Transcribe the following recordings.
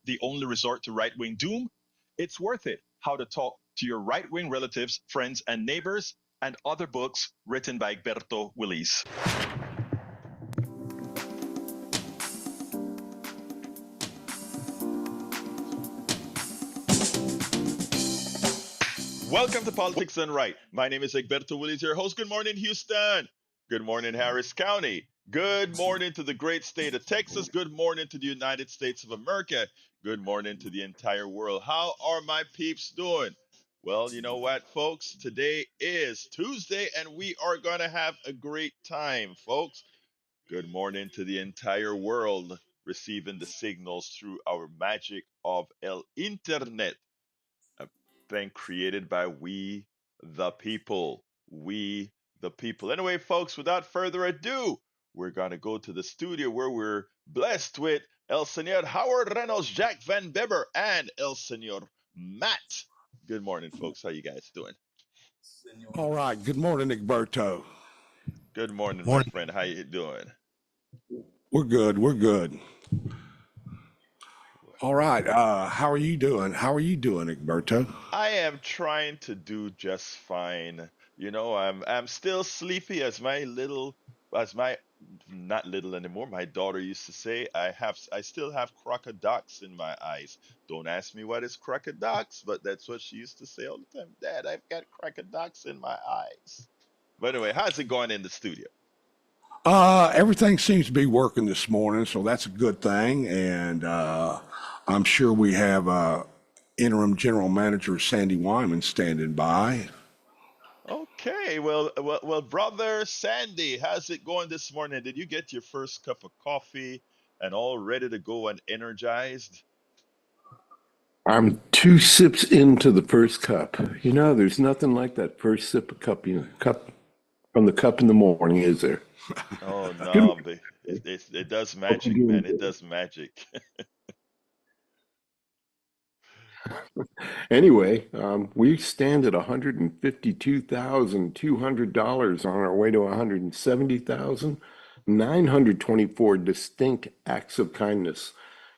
the only resort to right-wing doom? It's Worth It, How to Talk to Your Right-Wing Relatives, Friends, and Neighbors, and other books written by Egberto Willis. Welcome to Politics Done Right. My name is Egberto Willis, your host. Good morning, Houston. Good morning, Harris County. Good morning to the great state of Texas. Good morning to the United States of America. Good morning to the entire world. How are my peeps doing? Well, you know what, folks? Today is Tuesday, and we are going to have a great time, folks. Good morning to the entire world receiving the signals through our magic of El Internet, a thing created by we the people. We the people. Anyway, folks, without further ado, we're going to go to the studio where we're blessed with El Senor Howard Reynolds, Jack Van Beber, and El Senor Matt. Good morning, folks. How you guys doing? All right. Good morning, Egberto. Good morning, my friend. How you doing? We're good. We're good. All right. How are you doing? How are you doing, Egberto? I am trying to do just fine. You know, I'm still sleepy as my not little anymore. My daughter used to say I still have crocodiles in my eyes. Don't ask me what is crocodiles, but that's what she used to say all the time. Dad, I've got crocodiles in my eyes. But anyway, how's it going in the studio? Everything seems to be working this morning, so that's a good thing. And I'm sure we have interim general manager Sandy Wyman standing by. Okay, well, brother Sandy, how's it going this morning? Did you get your first cup of coffee and all ready to go and energized? I'm 2 sips into the first cup. You know, there's nothing like that first sip of cup from the cup in the morning, is there? Oh Good no, morning. but it does Hope you're magic, doing man. It good. does magic. Anyway, we stand at $152,200 on our way to 170,924 distinct acts of kindness.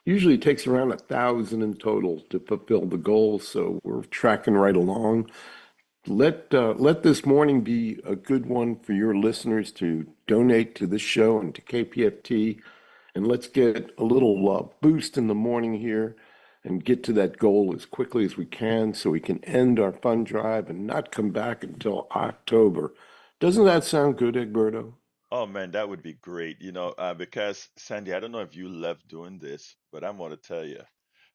Usually it takes around 1,000 in total to fulfill the goal, so we're tracking right along. Let this morning be a good one for your listeners to donate to this show and to KPFT, and let's get a little boost in the morning here and get to that goal as quickly as we can so we can end our fund drive and not come back until October. Doesn't that sound good, Egberto? Oh man, that would be great. Because Sandy, I don't know if you love doing this, but I'm gonna tell you,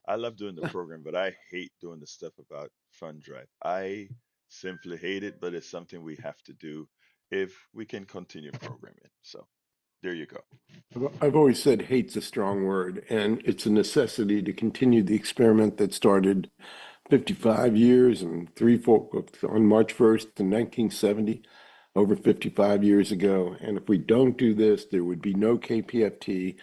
I love doing the program, but I hate doing the stuff about Fund Drive. I simply hate it, but it's something we have to do if we can continue programming. So there you go. I've always said hate's a strong word, and it's a necessity to continue the experiment that started 55 years and on March 1st in 1970, over 55 years ago. And if we don't do this, there would be no KPFT.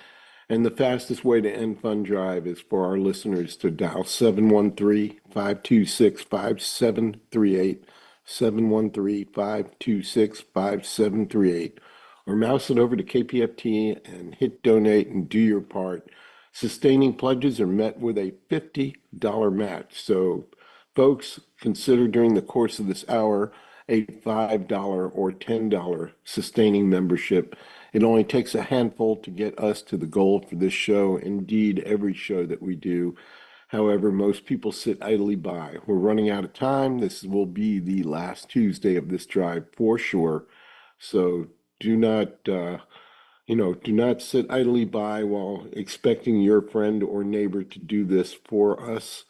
And the fastest way to end Fund Drive is for our listeners to dial 713-526-5738, 713-526-5738, or mouse it over to KPFT and hit donate and do your part. Sustaining pledges are met with a $50 match. So, folks, consider during the course of this hour a $5 or $10 sustaining membership. It only takes a handful to get us to the goal for this show, indeed, every show that we do. However, most people sit idly by. We're running out of time. This will be the last Tuesday of this drive for sure. So do not, do not sit idly by while expecting your friend or neighbor to do this for us.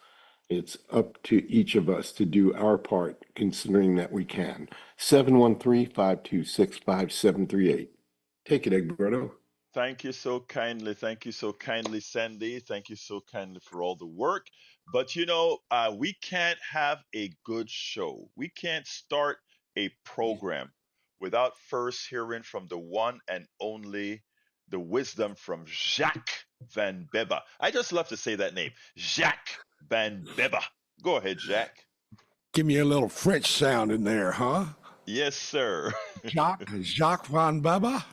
It's up to each of us to do our part, considering that we can. 713-526-5738. Take it, Egberto. Thank you so kindly. Thank you so kindly, Sandy. Thank you so kindly for all the work. But we can't have a good show. We can't start a program without first hearing from the one and only, the wisdom from Jacques Van Beber. I just love to say that name, Jacques Van Beber. Go ahead, Jacques. Give me a little French sound in there, huh? Yes, sir. Jacques Van Baba.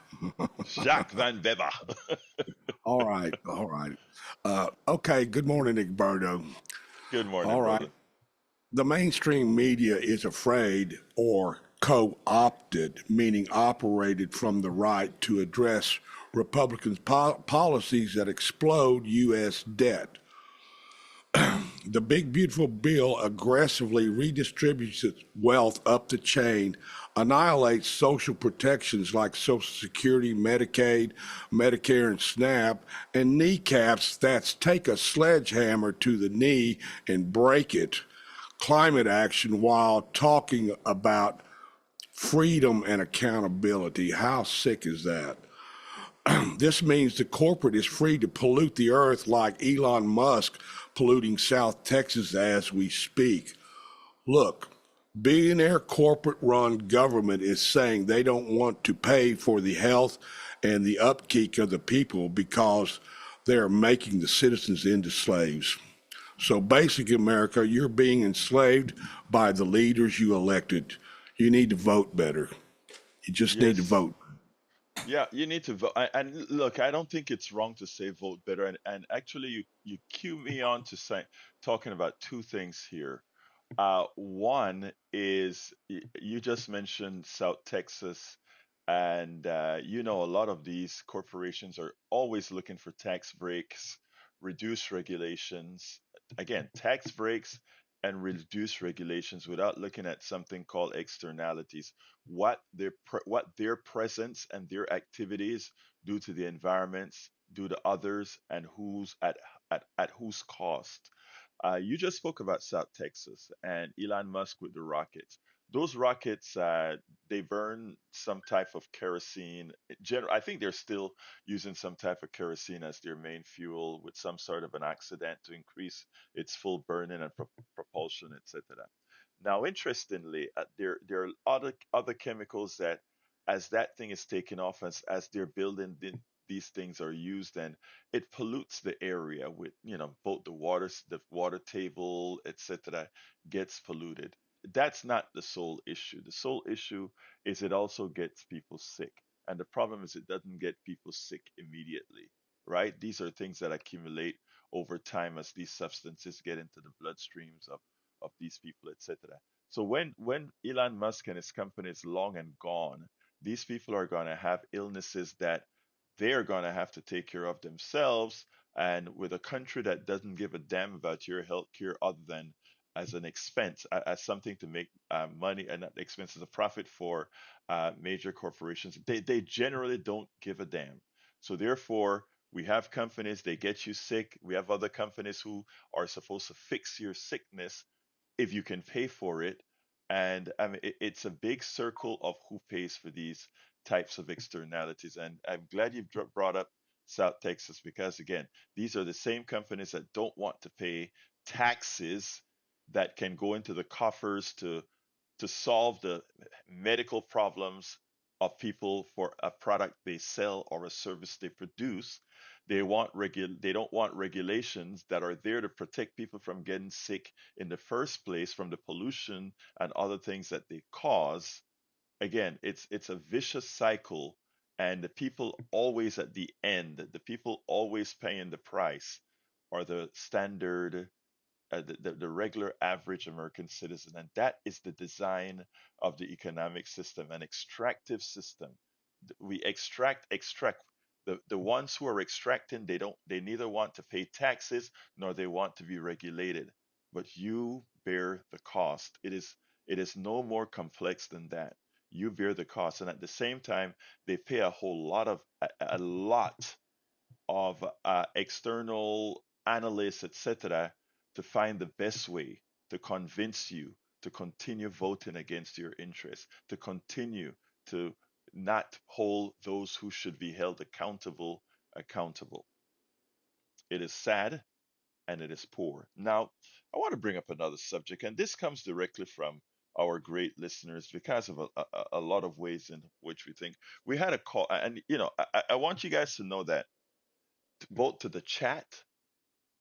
Jacques Van Beber. All right, all right. Okay, good morning, Egberto. Good morning, All right. brother. The mainstream media is afraid or co opted, meaning operated from the right to address Republicans' policies that explode U.S. debt. The big, beautiful bill aggressively redistributes its wealth up the chain, annihilates social protections like Social Security, Medicaid, Medicare, and SNAP, and kneecaps that take a sledgehammer to the knee and break it. Climate action while talking about freedom and accountability. How sick is that? This means the corporate is free to pollute the earth like Elon Musk polluting South Texas as we speak. Look, billionaire corporate run government is saying they don't want to pay for the health and the upkeep of the people because they are making the citizens into slaves. So basically, America, you're being enslaved by the leaders you elected. You need to vote better. You just need to Yes. vote. Yeah, you need to vote. And look, I don't think it's wrong to say vote better. And actually, you cue me on to say talking about two things here. One is you just mentioned South Texas, and you know a lot of these corporations are always looking for tax breaks, reduce regulations. Again, tax breaks and reduce regulations without looking at something called externalities. What their presence and their activities do to the environments, do to others, and who's at whose cost. You just spoke about South Texas and Elon Musk with the rockets. Those rockets, they burn some type of kerosene. I think they're still using some type of kerosene as their main fuel with some sort of an accident to increase its full burning and propulsion, etc. Now, interestingly, there are other chemicals that, as that thing is taken off, as they're building these things are used, and it pollutes the area with both the water table, etc. gets polluted. That's not the sole issue. The sole issue is it also gets people sick, and the problem is it doesn't get people sick immediately, right? These are things that accumulate over time as these substances get into the bloodstreams of these people, etc. So when Elon Musk and his company is long and gone, these people are going to have illnesses that they're going to have to take care of themselves. And with a country that doesn't give a damn about your health care other than as an expense, as something to make money, and not expense as a profit for major corporations, they generally don't give a damn. So therefore, we have companies, they get you sick. We have other companies who are supposed to fix your sickness if you can pay for it. And I mean, it's a big circle of who pays for these types of externalities. And I'm glad you've brought up South Texas because, again, these are the same companies that don't want to pay taxes that can go into the coffers to solve the medical problems of people for a product they sell or a service they produce. They don't want regulations that are there to protect people from getting sick in the first place from the pollution and other things that they cause. Again, it's a vicious cycle, and the people always at the end, the people always paying the price are the standard the regular average American citizen. And that is the design of the economic system, an extractive system. We extract. The ones who are extracting, they neither want to pay taxes nor they want to be regulated. But you bear the cost. It is no more complex than that. You bear the cost. And at the same time, they pay a lot of external analysts, etc., to find the best way to convince you to continue voting against your interests, to continue to not hold those who should be held accountable accountable. It is sad and it is poor. Now, I want to bring up another subject, and this comes directly from our great listeners because of a lot of ways in which we think. We had a call, and I want you guys to know that both to the chat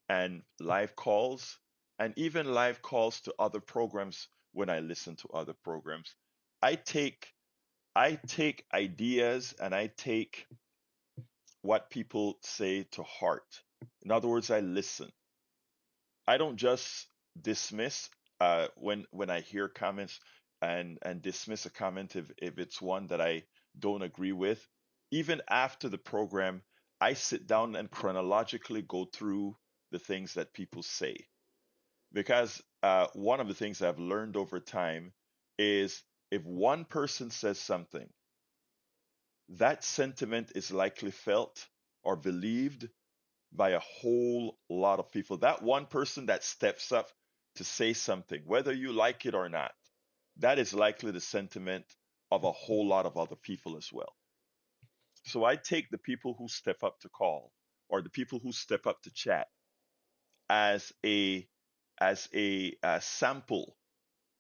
and live calls, and even live calls to other programs when I listen to other programs. I take I take ideas and I take what people say to heart. In other words, I listen. I don't just dismiss when I hear comments and dismiss a comment if it's one that I don't agree with. Even after the program, I sit down and chronologically go through the things that people say because one of the things I've learned over time is if one person says something, that sentiment is likely felt or believed by a whole lot of people. That one person that steps up to say something, whether you like it or not, that is likely the sentiment of a whole lot of other people as well. So I take the people who step up to call or the people who step up to chat as a sample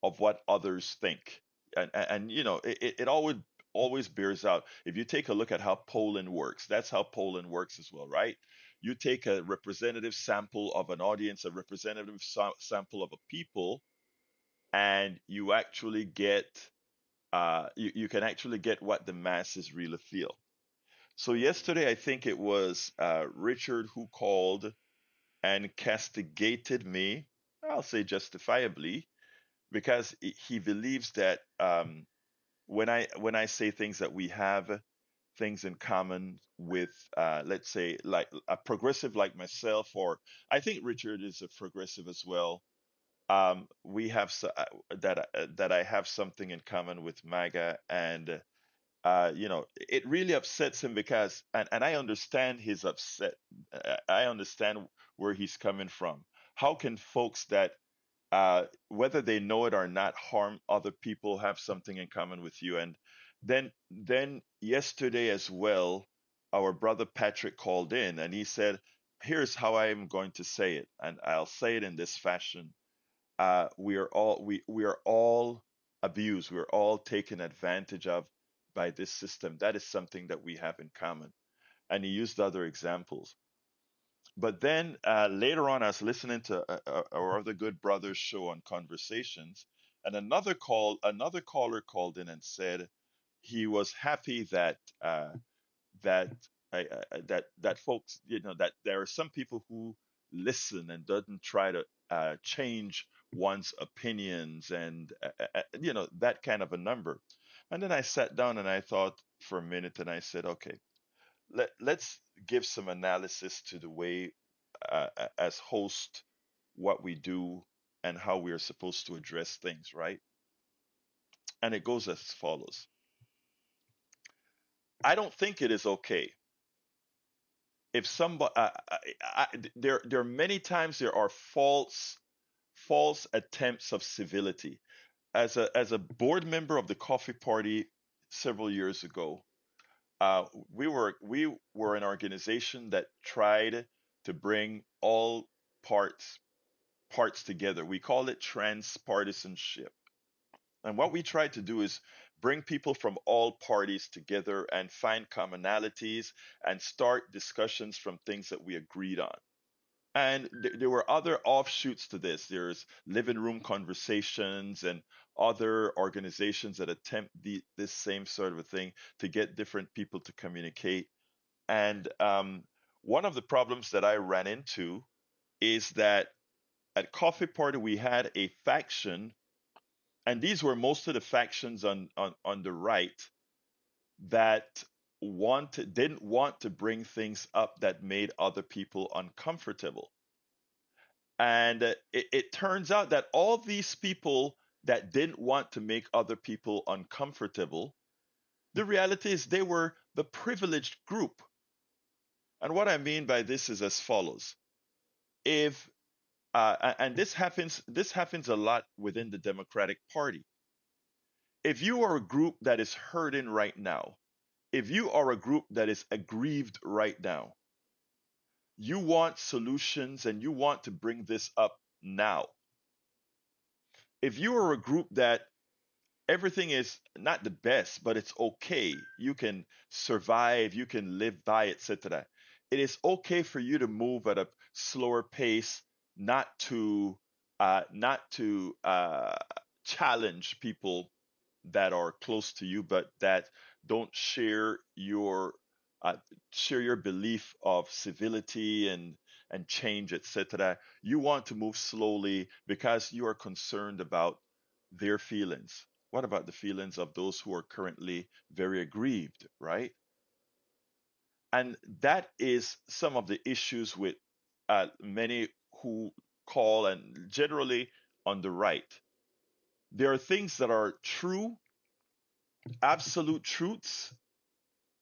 of what others think. And you know, it always bears out. If you take a look at how polling works, that's how polling works as well, right? You take a representative sample of an audience, a representative sample of a people, and you actually get you can actually get what the masses really feel. So yesterday, I think it was Richard who called and castigated me. I'll say justifiably because he believes that when I say things that we have things in common with, let's say, like a progressive like myself, or I think Richard is a progressive as well. We have that I have something in common with MAGA, and it really upsets him because, and I understand his upset. I understand where he's coming from. How can folks that whether they know it or not, harm other people, have something in common with you. And then yesterday as well, our brother Patrick called in and he said, "Here's how I am going to say it, and I'll say it in this fashion. We are all abused. We're all taken advantage of by this system. That is something that we have in common." And he used other examples. But then later on, I was listening to our other good brother's show on conversations, and another caller called in and said he was happy that that folks, that there are some people who listen and doesn't try to change one's opinions and that kind of a number. And then I sat down and I thought for a minute and I said, okay, let's give some analysis to the way, as host, what we do and how we are supposed to address things, right? And it goes as follows. I don't think it is okay if somebody, there are many times there are false attempts of civility. As a board member of the Coffee Party several years ago, uh, we were an organization that tried to bring all parts parts together. We call it transpartisanship. And what we try to do is bring people from all parties together and find commonalities and start discussions from things that we agreed on. And there were other offshoots to this. There's living room conversations and other organizations that attempt this same sort of a thing to get different people to communicate. And one of the problems that I ran into is that at Coffee Party we had a faction, and these were most of the factions on the right that didn't want to bring things up that made other people uncomfortable. And it turns out that all these people that didn't want to make other people uncomfortable, the reality is they were the privileged group. And what I mean by this is as follows. If and this happens a lot within the Democratic Party. If you are a group that is hurting right now, if you are a group that is aggrieved right now, you want solutions and you want to bring this up now. If you are a group that everything is not the best, but it's okay, you can survive, you can live by, etc. It is okay for you to move at a slower pace, not to challenge people that are close to you, but that don't share uh, share your belief of civility and change, etc. You want to move slowly because you are concerned about their feelings. What about the feelings of those who are currently very aggrieved, right? And that is some of the issues with many who call, and generally on the right. There are things that are true, absolute truths.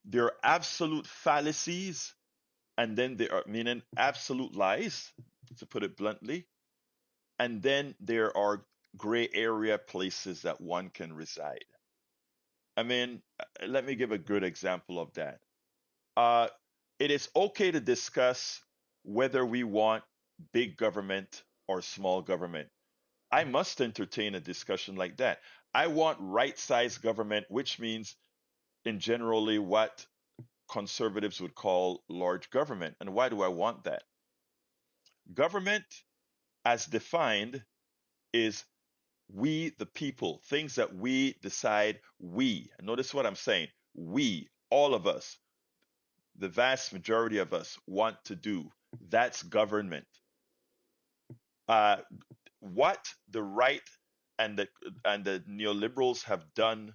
There are absolute fallacies, and then there are, meaning, absolute lies, to put it bluntly. And then there are gray area places that one can reside. I mean, let me give a good example of that. Uh, it is okay to discuss whether we want big government or small government. I must entertain a discussion like that. I want right sized government, which means, in generally, what conservatives would call large government. And why do I want that? Government, as defined, is we, the people, things that we decide, we. Notice what I'm saying. We, all of us, the vast majority of us want to do. That's government. Uh, what the right and the neoliberals have done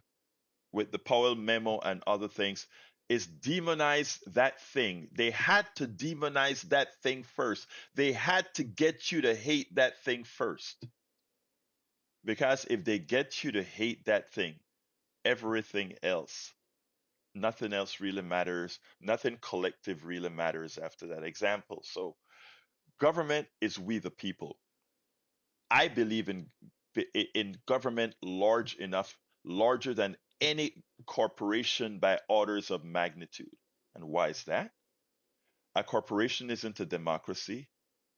with the Powell memo and other things is demonize that thing. They had to demonize that thing first. They had to get you to hate that thing first. Because if they get you to hate that thing, everything else, nothing else really matters. Nothing collective really matters after that example. So, government is we the people. I believe in government large enough, larger than any corporation by orders of magnitude. And why is that? A corporation isn't a democracy.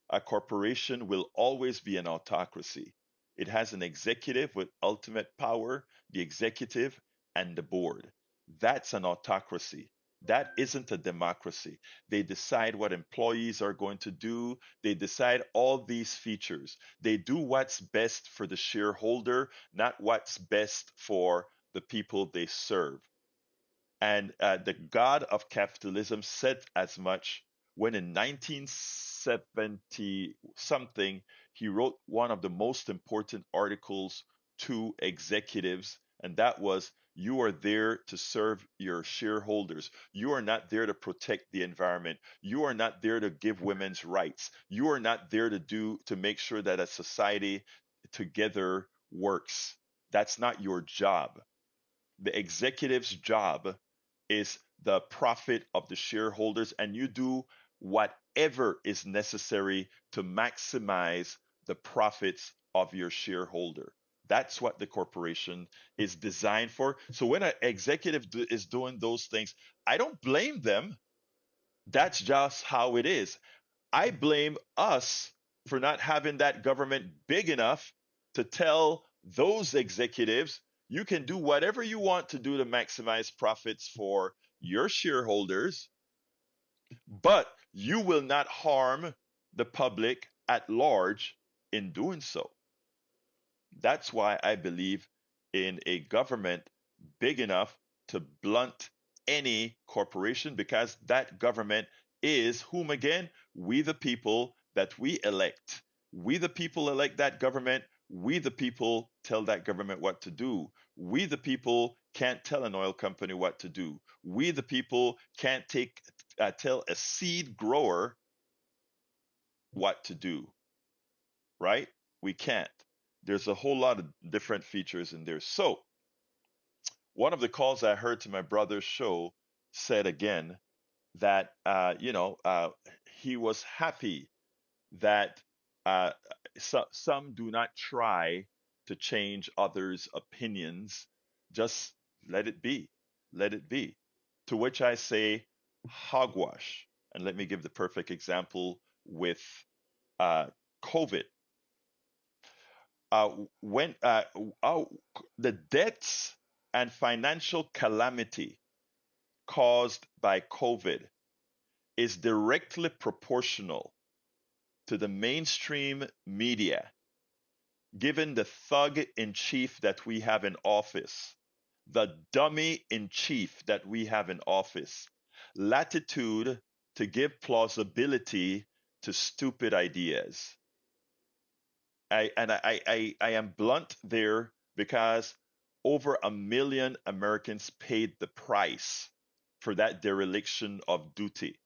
A corporation will always be an autocracy. It has an executive with ultimate power, the executive, and the board. That's an autocracy. That isn't a democracy. They decide what employees are going to do. They decide all these features. They do what's best for the shareholder, not what's best for the people they serve. And the god of capitalism said as much when in 1970 something he wrote one of the most important articles to executives, and that was, you are there to serve your shareholders. You are not there to protect the environment. You are not there to give women's rights. You are not there to make sure that a society together works. That's not your job. The executive's job is the profit of the shareholders, and you do whatever is necessary to maximize the profits of your shareholder. That's what the corporation is designed for. So when an executive is doing those things, I don't blame them. That's just how it is. I blame us for not having that government big enough to tell those executives, you can do whatever you want to do to maximize profits for your shareholders, but you will not harm the public at large in doing so. That's why I believe in a government big enough to blunt any corporation, because that government is whom again? We the people that we elect. We the people elect that government. We the people tell that government what to do. We the people can't tell an oil company what to do. We the people can't tell a seed grower what to do, right? We can't. There's a whole lot of different features in there. So, one of the calls I heard to my brother's show said again that, he was happy that some do not try to change others' opinions. Just let it be. Let it be. To which I say, hogwash. And let me give the perfect example with uh, COVID. When uh, the debts and financial calamity caused by COVID is directly proportional to the mainstream media, given the thug in chief that we have in office, the dummy in chief that we have in office, latitude to give plausibility to stupid ideas. I am blunt there because over 1 million Americans paid the price for that dereliction of duty.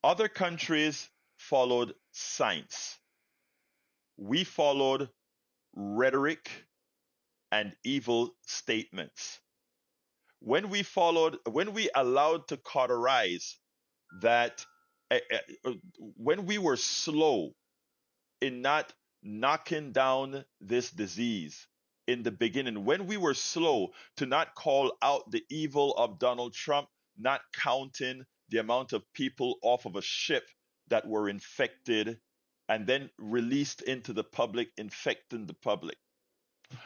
Other countries followed science. We followed rhetoric and evil statements. When we allowed to cauterize that, when we were slow in not knocking down this disease in the beginning, when we were slow to not call out the evil of Donald Trump, not counting the amount of people off of a ship that were infected and then released into the public, infecting the public,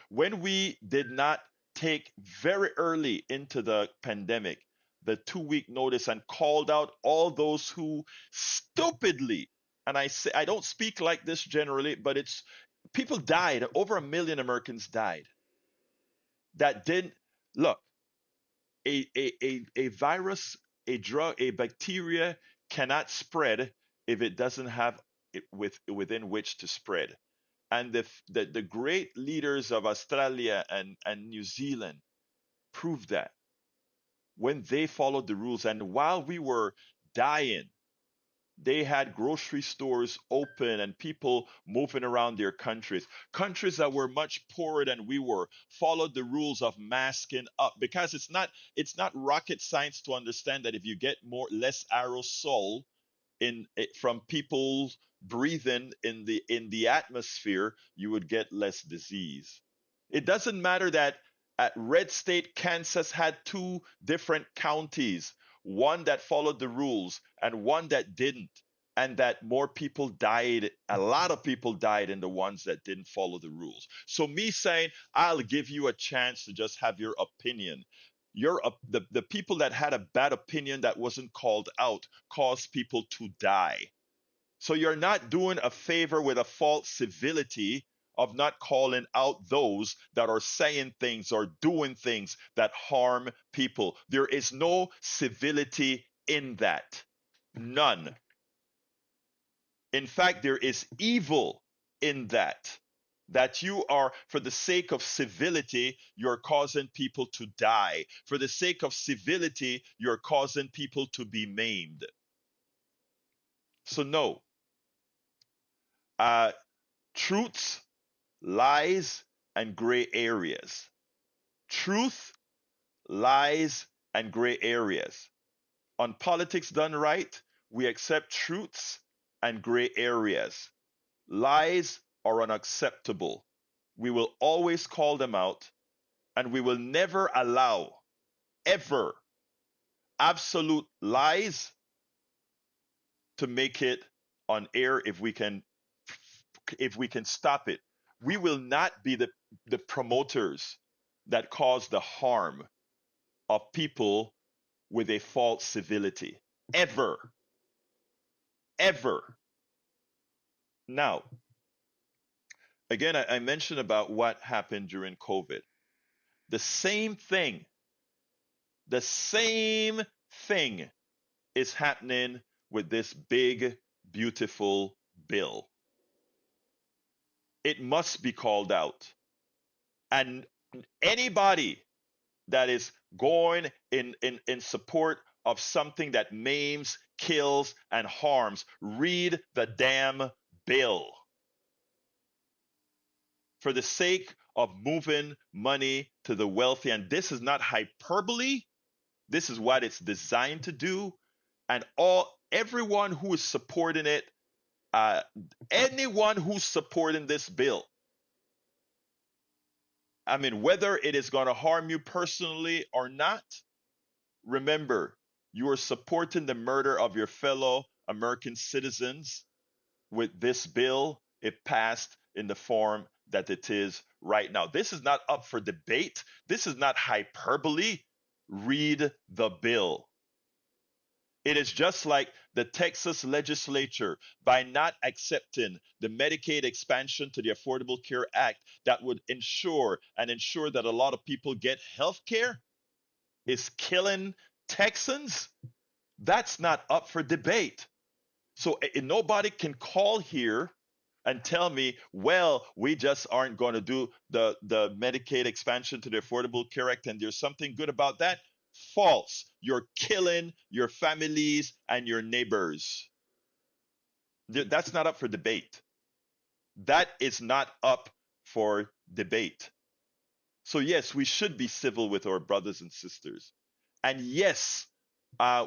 when we did not take very early into the pandemic the 2 week notice and called out all those who stupidly, and I say I don't speak like this generally, but it's people died. Over 1 million Americans died that didn't look. A virus, a drug, a bacteria cannot spread if it doesn't have it within which to spread. And the great leaders of Australia and New Zealand proved that when they followed the rules. And while we were dying, they had grocery stores open and people moving around their countries. Countries that were much poorer than we were followed the rules of masking up, because it's not rocket science to understand that if you get less aerosol from people breathing in the atmosphere, you would get less disease. It doesn't matter that at red state Kansas had two different counties, one that followed the rules and one that didn't, and that more people died, a lot of people died in the ones that didn't follow the rules. So me saying I'll give you a chance to just have your opinion, the people that had a bad opinion that wasn't called out caused people to die. So you're not doing a favor with a false civility of not calling out those that are saying things or doing things that harm people. There is no civility in that. None. In fact, there is evil in that. That you are, for the sake of civility, you're causing people to die. For the sake of civility, you're causing people to be maimed. So, no. Uh, Truths, lies, and gray areas. Truth, lies, and gray areas. On politics done right, we accept truths and gray areas. Lies are unacceptable. We will always call them out, and we will never allow, ever, absolute lies to make it on air if we can stop it. We will not be the promoters that cause the harm of people with a false civility. Ever. Ever. Now, again, I mentioned about what happened during COVID. The same thing, the same thing is happening with this big, beautiful bill. It must be called out. And anybody that is going in support of something that maims, kills, and harms, read the damn bill. For the sake of moving money to the wealthy, and this is not hyperbole, this is what it's designed to do. And everyone who is supporting it, uh, anyone who's supporting this bill, I mean, whether it is going to harm you personally or not, remember, you are supporting the murder of your fellow American citizens with this bill if passed in the form that it is right now. This is not up for debate. This is not hyperbole. Read the bill. It is just like the Texas legislature, by not accepting the Medicaid expansion to the Affordable Care Act that would ensure that a lot of people get health care, is killing Texans, that's not up for debate. So nobody can call here and tell me, well, we just aren't going to do the Medicaid expansion to the Affordable Care Act, and there's something good about that. False. You're killing your families and your neighbors. That's not up for debate. That is not up for debate. So, yes, we should be civil with our brothers and sisters. And yes,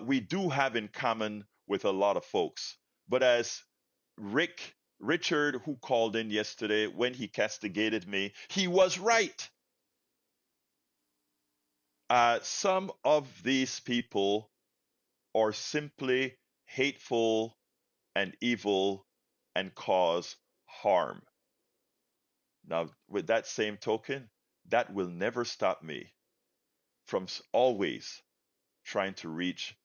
we do have in common with a lot of folks. But as Richard, who called in yesterday, when he castigated me, he was right. Some of these people are simply hateful and evil and cause harm. Now, with that same token, that will never stop me from always trying to reach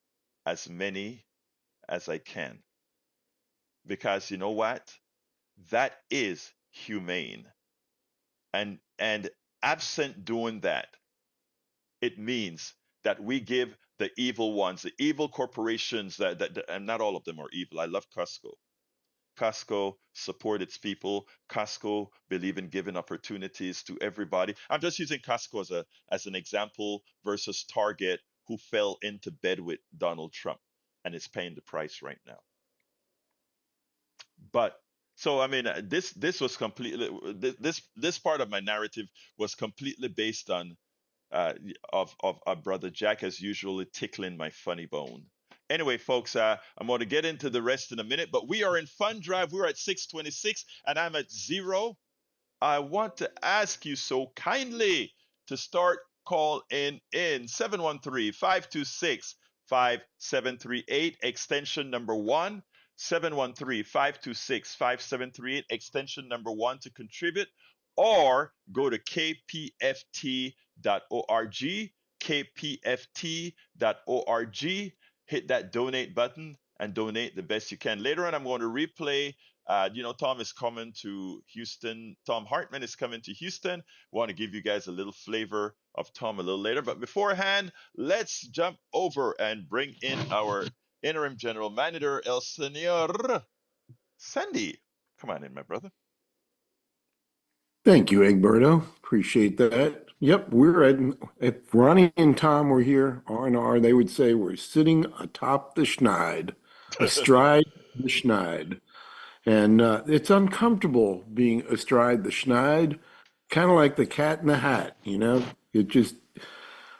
as many as I can. Because you know what? That is humane. And absent doing that, it means that we give the evil ones, the evil corporations and not all of them are evil. I love Costco. Costco support its people. Costco believe in giving opportunities to everybody. I'm just using Costco as an example versus Target, who fell into bed with Donald Trump and is paying the price right now. But so I mean, this was completely this part of my narrative was completely based on of our brother Jack, as usually tickling my funny bone. Anyway, folks, I'm going to get into the rest in a minute, but we are in fun drive. We're at 6:26, and I'm at zero. I want to ask you so kindly to start call in 713-526-5738, extension number 1, 713-526-5738, extension number 1 to contribute, or go to kpft.org, kpft.org, hit that donate button and donate the best you can. Later on, I'm going to replay. Tom is coming to Houston. Tom Hartman is coming to Houston. Want to give you guys a little flavor of Tom a little later. But beforehand, let's jump over and bring in our interim general manager, El Senor Sandy. Come on in, my brother. Thank you, Egberto. Appreciate that. Yep, we're at, if Ronnie and Tom were here, R&R, they would say we're sitting atop the schneid, astride the schneid. And it's uncomfortable being astride the schneid, kind of like the cat in the hat, you know? It just,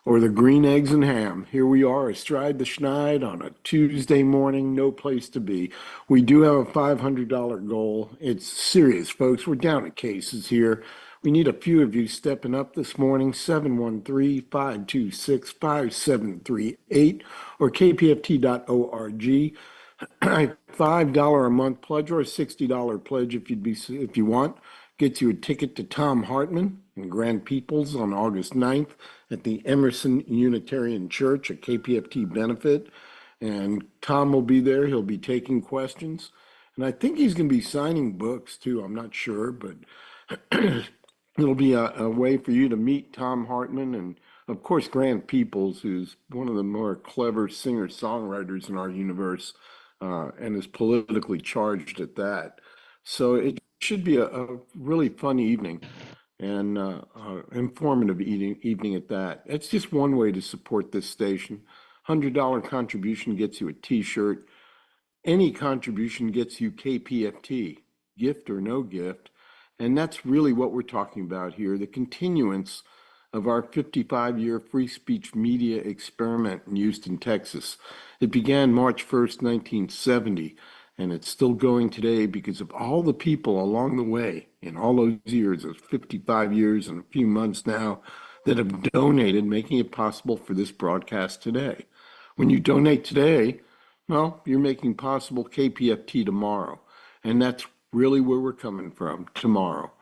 or the green eggs and ham. Here we are astride the schneid on a Tuesday morning, no place to be. We do have a $500 goal. It's serious, folks. We're down to cases here. We need a few of you stepping up this morning, 713-526-5738 or kpft.org. $5 a month pledge or a $60 pledge if you want gets you a ticket to Tom Hartman in Grand Peoples on August 9th at the Emerson Unitarian Church, a KPFT benefit. And Tom will be there. He'll be taking questions. And I think he's going to be signing books too. I'm not sure, but it'll be a way for you to meet Tom Hartman and, of course, Grant Peoples, who's one of the more clever singer-songwriters in our universe and is politically charged at that. So it should be a really fun evening and informative evening at that. It's just one way to support this station. $100 contribution gets you a T-shirt. Any contribution gets you KPFT, gift or no gift. And that's really what we're talking about here, the continuance of our 55-year free speech media experiment in Houston, Texas. It began March 1st, 1970, and it's still going today because of all the people along the way in all those years, those 55 years and a few months now, that have donated, making it possible for this broadcast today. When you donate today, well, you're making possible KPFT tomorrow. And that's really where we're coming from, tomorrow.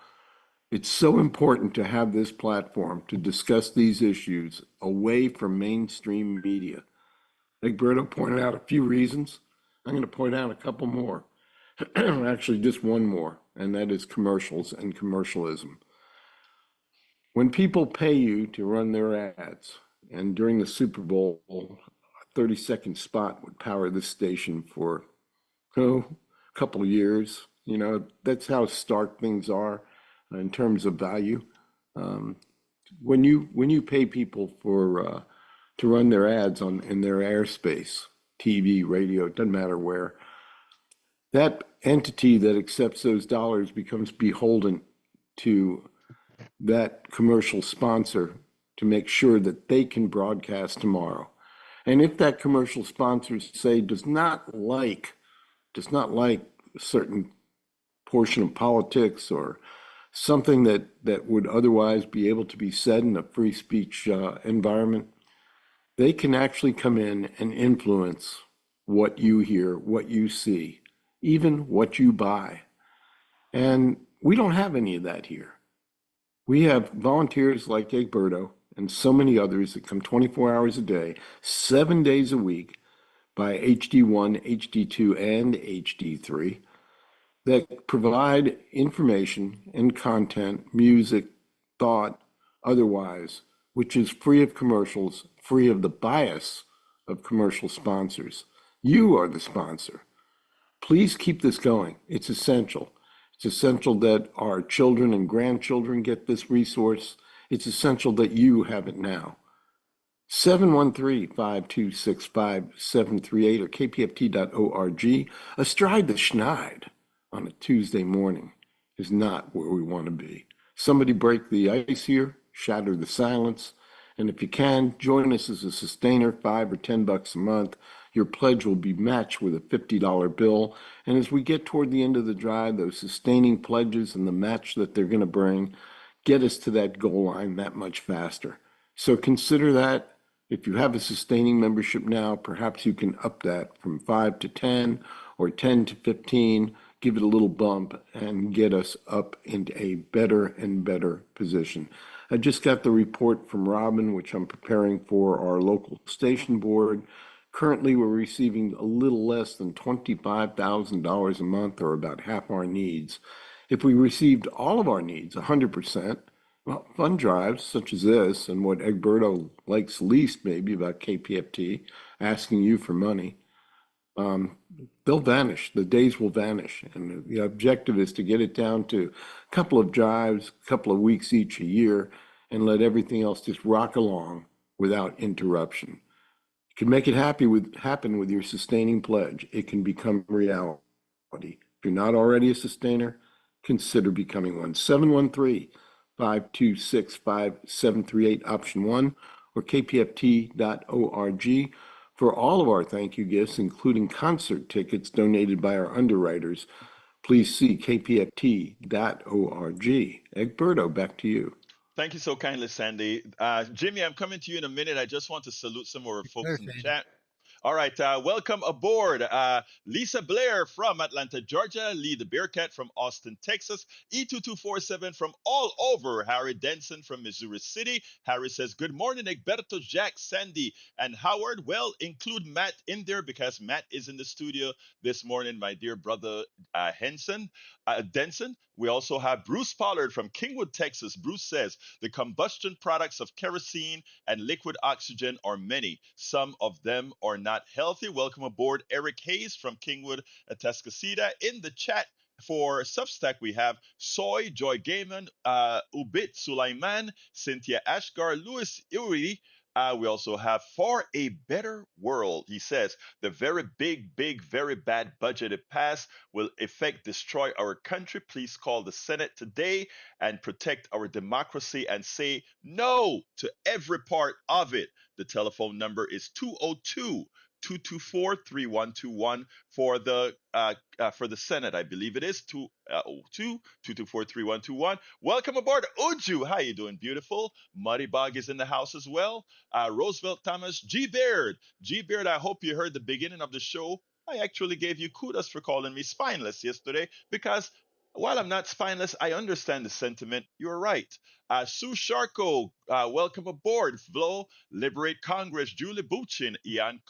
It's so important to have this platform to discuss these issues away from mainstream media. Egberto pointed out a few reasons. I'm going to point out a couple more. Actually, just one more, and that is commercials and commercialism. When people pay you to run their ads, and during the Super Bowl, 30-second spot would power this station for, oh, a couple of years. That's how stark things are in terms of value. Um, when you pay people for to run their ads on in their airspace, TV, radio, it doesn't matter where, that entity that accepts those dollars becomes beholden to that commercial sponsor to make sure that they can broadcast tomorrow. And if that commercial sponsor, say, does not like a certain portion of politics or something that would otherwise be able to be said in a free speech environment, they can actually come in and influence what you hear, what you see, even what you buy. And we don't have any of that here. We have volunteers like Egberto and so many others that come 24 hours a day, 7 days a week by HD1, HD2, and HD3 that provide information and content, music, thought, otherwise, which is free of commercials, free of the bias of commercial sponsors. You are the sponsor. Please keep this going. It's essential. It's essential that our children and grandchildren get this resource. It's essential that you have it now. 713-526-5738 or kpft.org. Astride the schneid on a Tuesday morning is not where we want to be. Somebody break the ice here, shatter the silence, and if you can, join us as a sustainer, $5 or $10 a month. Your pledge will be matched with a $50 bill. And as we get toward the end of the drive, those sustaining pledges and the match that they're going to bring get us to that goal line that much faster. So consider that. If you have a sustaining membership now, perhaps you can up that from 5 to 10 or 10 to 15, give it a little bump and get us up into a better and better position. I just got the report from Robin, which I'm preparing for our local station board. Currently, we're receiving a little less than $25,000 a month, or about half our needs. If we received all of our needs, 100%, well, fund drives such as this, and what Egberto likes least maybe about KPFT, asking you for money, they'll vanish. The days will vanish. And the objective is to get it down to a couple of drives, a couple of weeks each a year, and let everything else just rock along without interruption. You can make it happen with your sustaining pledge. It can become reality. If you're not already a sustainer, consider becoming one. 713-526-5738, option 1, or kpft.org. For all of our thank you gifts, including concert tickets donated by our underwriters, please see kpft.org. Egberto, back to you. Thank you so kindly, Sandy. Jimmy, I'm coming to you in a minute. I just want to salute some of our folks Sure, in the Sandy. chat. All right, welcome aboard. Lisa Blair from Atlanta, Georgia. Lee the Bearcat from Austin, Texas. E2247 from all over. Harry Denson from Missouri City. Harry says, good morning, Egberto, Jack, Sandy, and Howard. Well, include Matt in there because Matt is in the studio this morning, my dear brother Denson. We also have Bruce Pollard from Kingwood, Texas. Bruce says, the combustion products of kerosene and liquid oxygen are many. Some of them are not healthy. Welcome aboard, Eric Hayes from Kingwood, Atascocita. In the chat for Substack, we have Soy, Joy Gaiman, Ubit Sulaiman, Cynthia Ashgar, Louis Uri. We also have For a Better World. He says, the very big, very bad budget it passed will effect destroy our country. Please call the Senate today and protect our democracy and say no to every part of it. The telephone number is 202 224 3121 for the Senate. I believe it is 202 224 3121. Welcome aboard, Uju. How you doing, beautiful? Muddy Bog is in the house as well. Roosevelt Thomas, G Baird. G Baird, I hope you heard the beginning of the show. I actually gave you kudos for calling me spineless yesterday because while I'm not spineless, I understand the sentiment. You're right. Sue Sharko, welcome aboard. Flo, Liberate Congress, Julie Buchin, Ian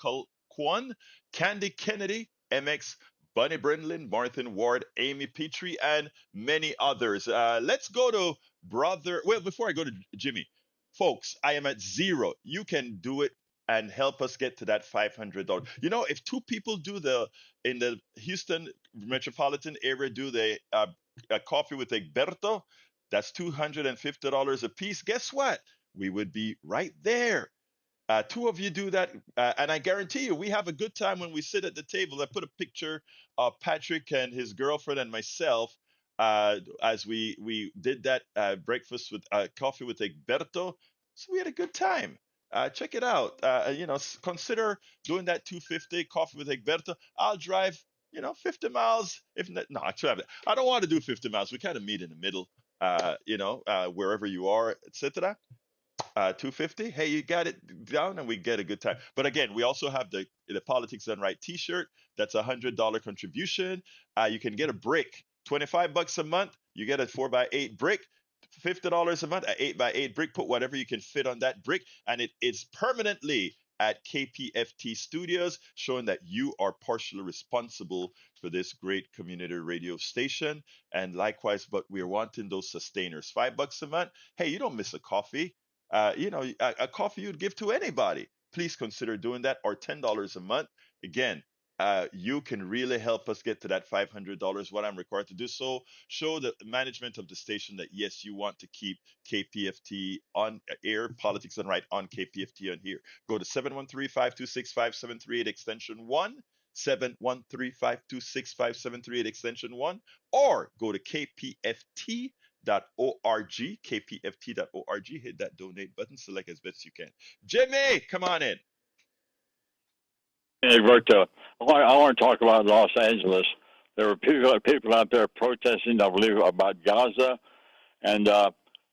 Kwan, Candy Kennedy, MX, Bunny Brindlin, Martin Ward, Amy Petrie, and many others. Let's go to brother. Well, before I go to Jimmy, folks, I am at zero. You can do it and help us get to that $500. You know, if two people do in the Houston metropolitan area do the a coffee with Egberto, that's $250 a piece. Guess what? We would be right there. Two of you do that, and I guarantee you, we have a good time when we sit at the table. I put a picture of Patrick and his girlfriend and myself as we did that breakfast with coffee with Egberto. So we had a good time. Check it out. Consider doing that 250 coffee with Egberto. I'll drive, 50 miles. If not, no, actually, I don't want to do 50 miles. We kind of meet in the middle. Wherever you are, etc. 250. Hey, you got it down, and we get a good time. But again, we also have the Politics Done Right T-shirt. That's $100 contribution. You can get a brick, $25 a month. You get a 4x8 brick. $50 a month, an 8x8 brick. Put whatever you can fit on that brick, and it is permanently at KPFT Studios, showing that you are partially responsible for this great community radio station. And likewise, but we're wanting those sustainers. $5 a month. Hey, you don't miss a coffee. A coffee you'd give to anybody. Please consider doing that, or $10 a month. Again, you can really help us get to that $500. What I'm required to do so, show the management of the station that yes, you want to keep KPFT on air, Politics Done Right on KPFT on here. Go to 713-526-5738 extension 1, 713-526-5738 extension 1, or go to KPFT .org, kpft.org. Hit that donate button, select as best you can. Jimmy, come on in. Hey, Roberto, I want to talk about Los Angeles. There were people out there protesting, I believe, about Gaza, and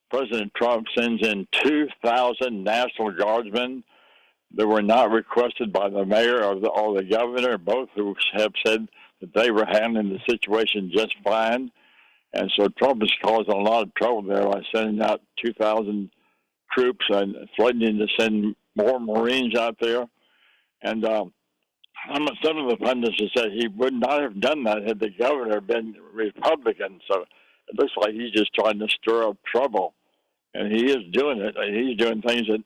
President Trump sends in 2,000 National Guardsmen that were not requested by the mayor or the governor, both who have said that they were handling the situation just fine. And so Trump is causing a lot of trouble there by sending out 2,000 troops and threatening to send more Marines out there. And some of the pundits have said he would not have done that had the governor been Republican. So it looks like he's just trying to stir up trouble. And he is doing it. He's doing things that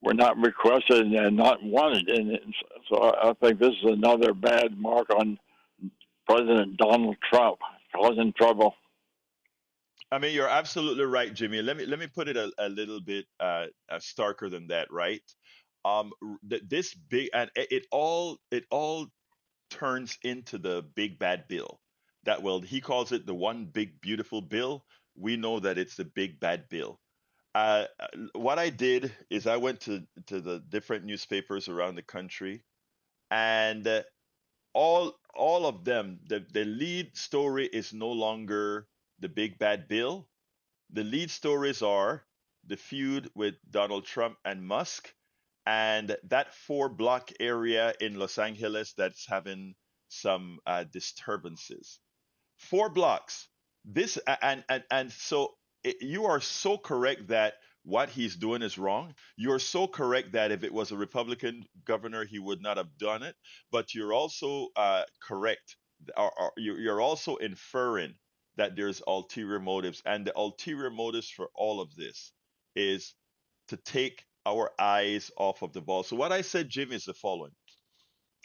were not requested and not wanted. And so I think this is another bad mark on President Donald Trump, causing trouble. I mean, you're absolutely right, Jimmy. Let me put it a little bit starker than that, right? This big, and it all turns into the big bad bill. That, well, he calls it the one big beautiful bill. We know that it's the big bad bill. What I did is I went to the different newspapers around the country, and all of them, the lead story is no longer the big bad bill. The lead stories are the feud with Donald Trump and Musk, and that 4 block area in Los Angeles that's having some disturbances. 4 blocks. This and so you are so correct that what he's doing is wrong. You're so correct that if it was a Republican governor, he would not have done it. But you're also correct, or you're also inferring that there's ulterior motives, and the ulterior motives for all of this is to take our eyes off of the ball. So what I said, Jim, is the following: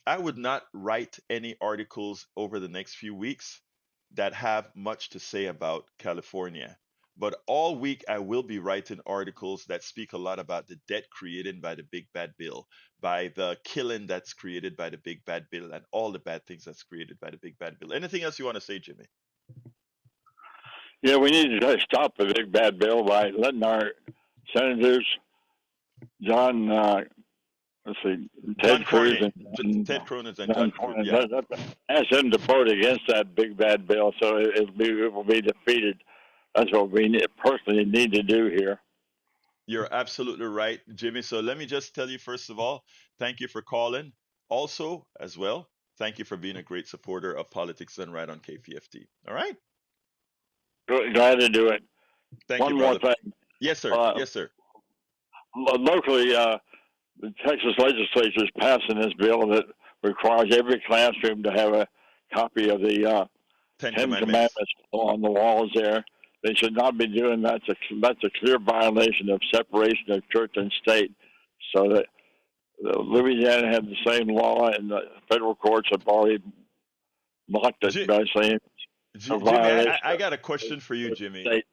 I would not write any articles over the next few weeks that have much to say about California. But all week, I will be writing articles that speak a lot about the debt created by the big bad bill, by the killing that's created by the big bad bill, and all the bad things that's created by the big bad bill. Anything else you want to say, Jimmy? Yeah, we need to stop the big bad bill by letting our senators, John, let's see, John Ted Cruz Cornyn, and Ted Cronin, and John John Cruz. Cornyn, Yeah, ask them to vote against that big bad bill, so it will be defeated. That's what we personally need to do here. you're absolutely right, Jimmy. So let me just tell you, first of all, thank you for calling. Also, as well, thank you for being a great supporter of Politics Done Right on KPFT. All right. Glad to do it. Thank you, One more brother. thing. Yes, sir. Uh, Yes, sir. Locally, the Texas legislature is passing this bill that requires every classroom to have a copy of the Ten Ten Commandments. Commandments on the walls there. They should not be doing that. That's a clear violation of separation of church and state. So that Louisiana had the same law, and the federal courts have already blocked it Ji- by saying it's a Jimmy, violation I of got a question for you, the Jimmy. state.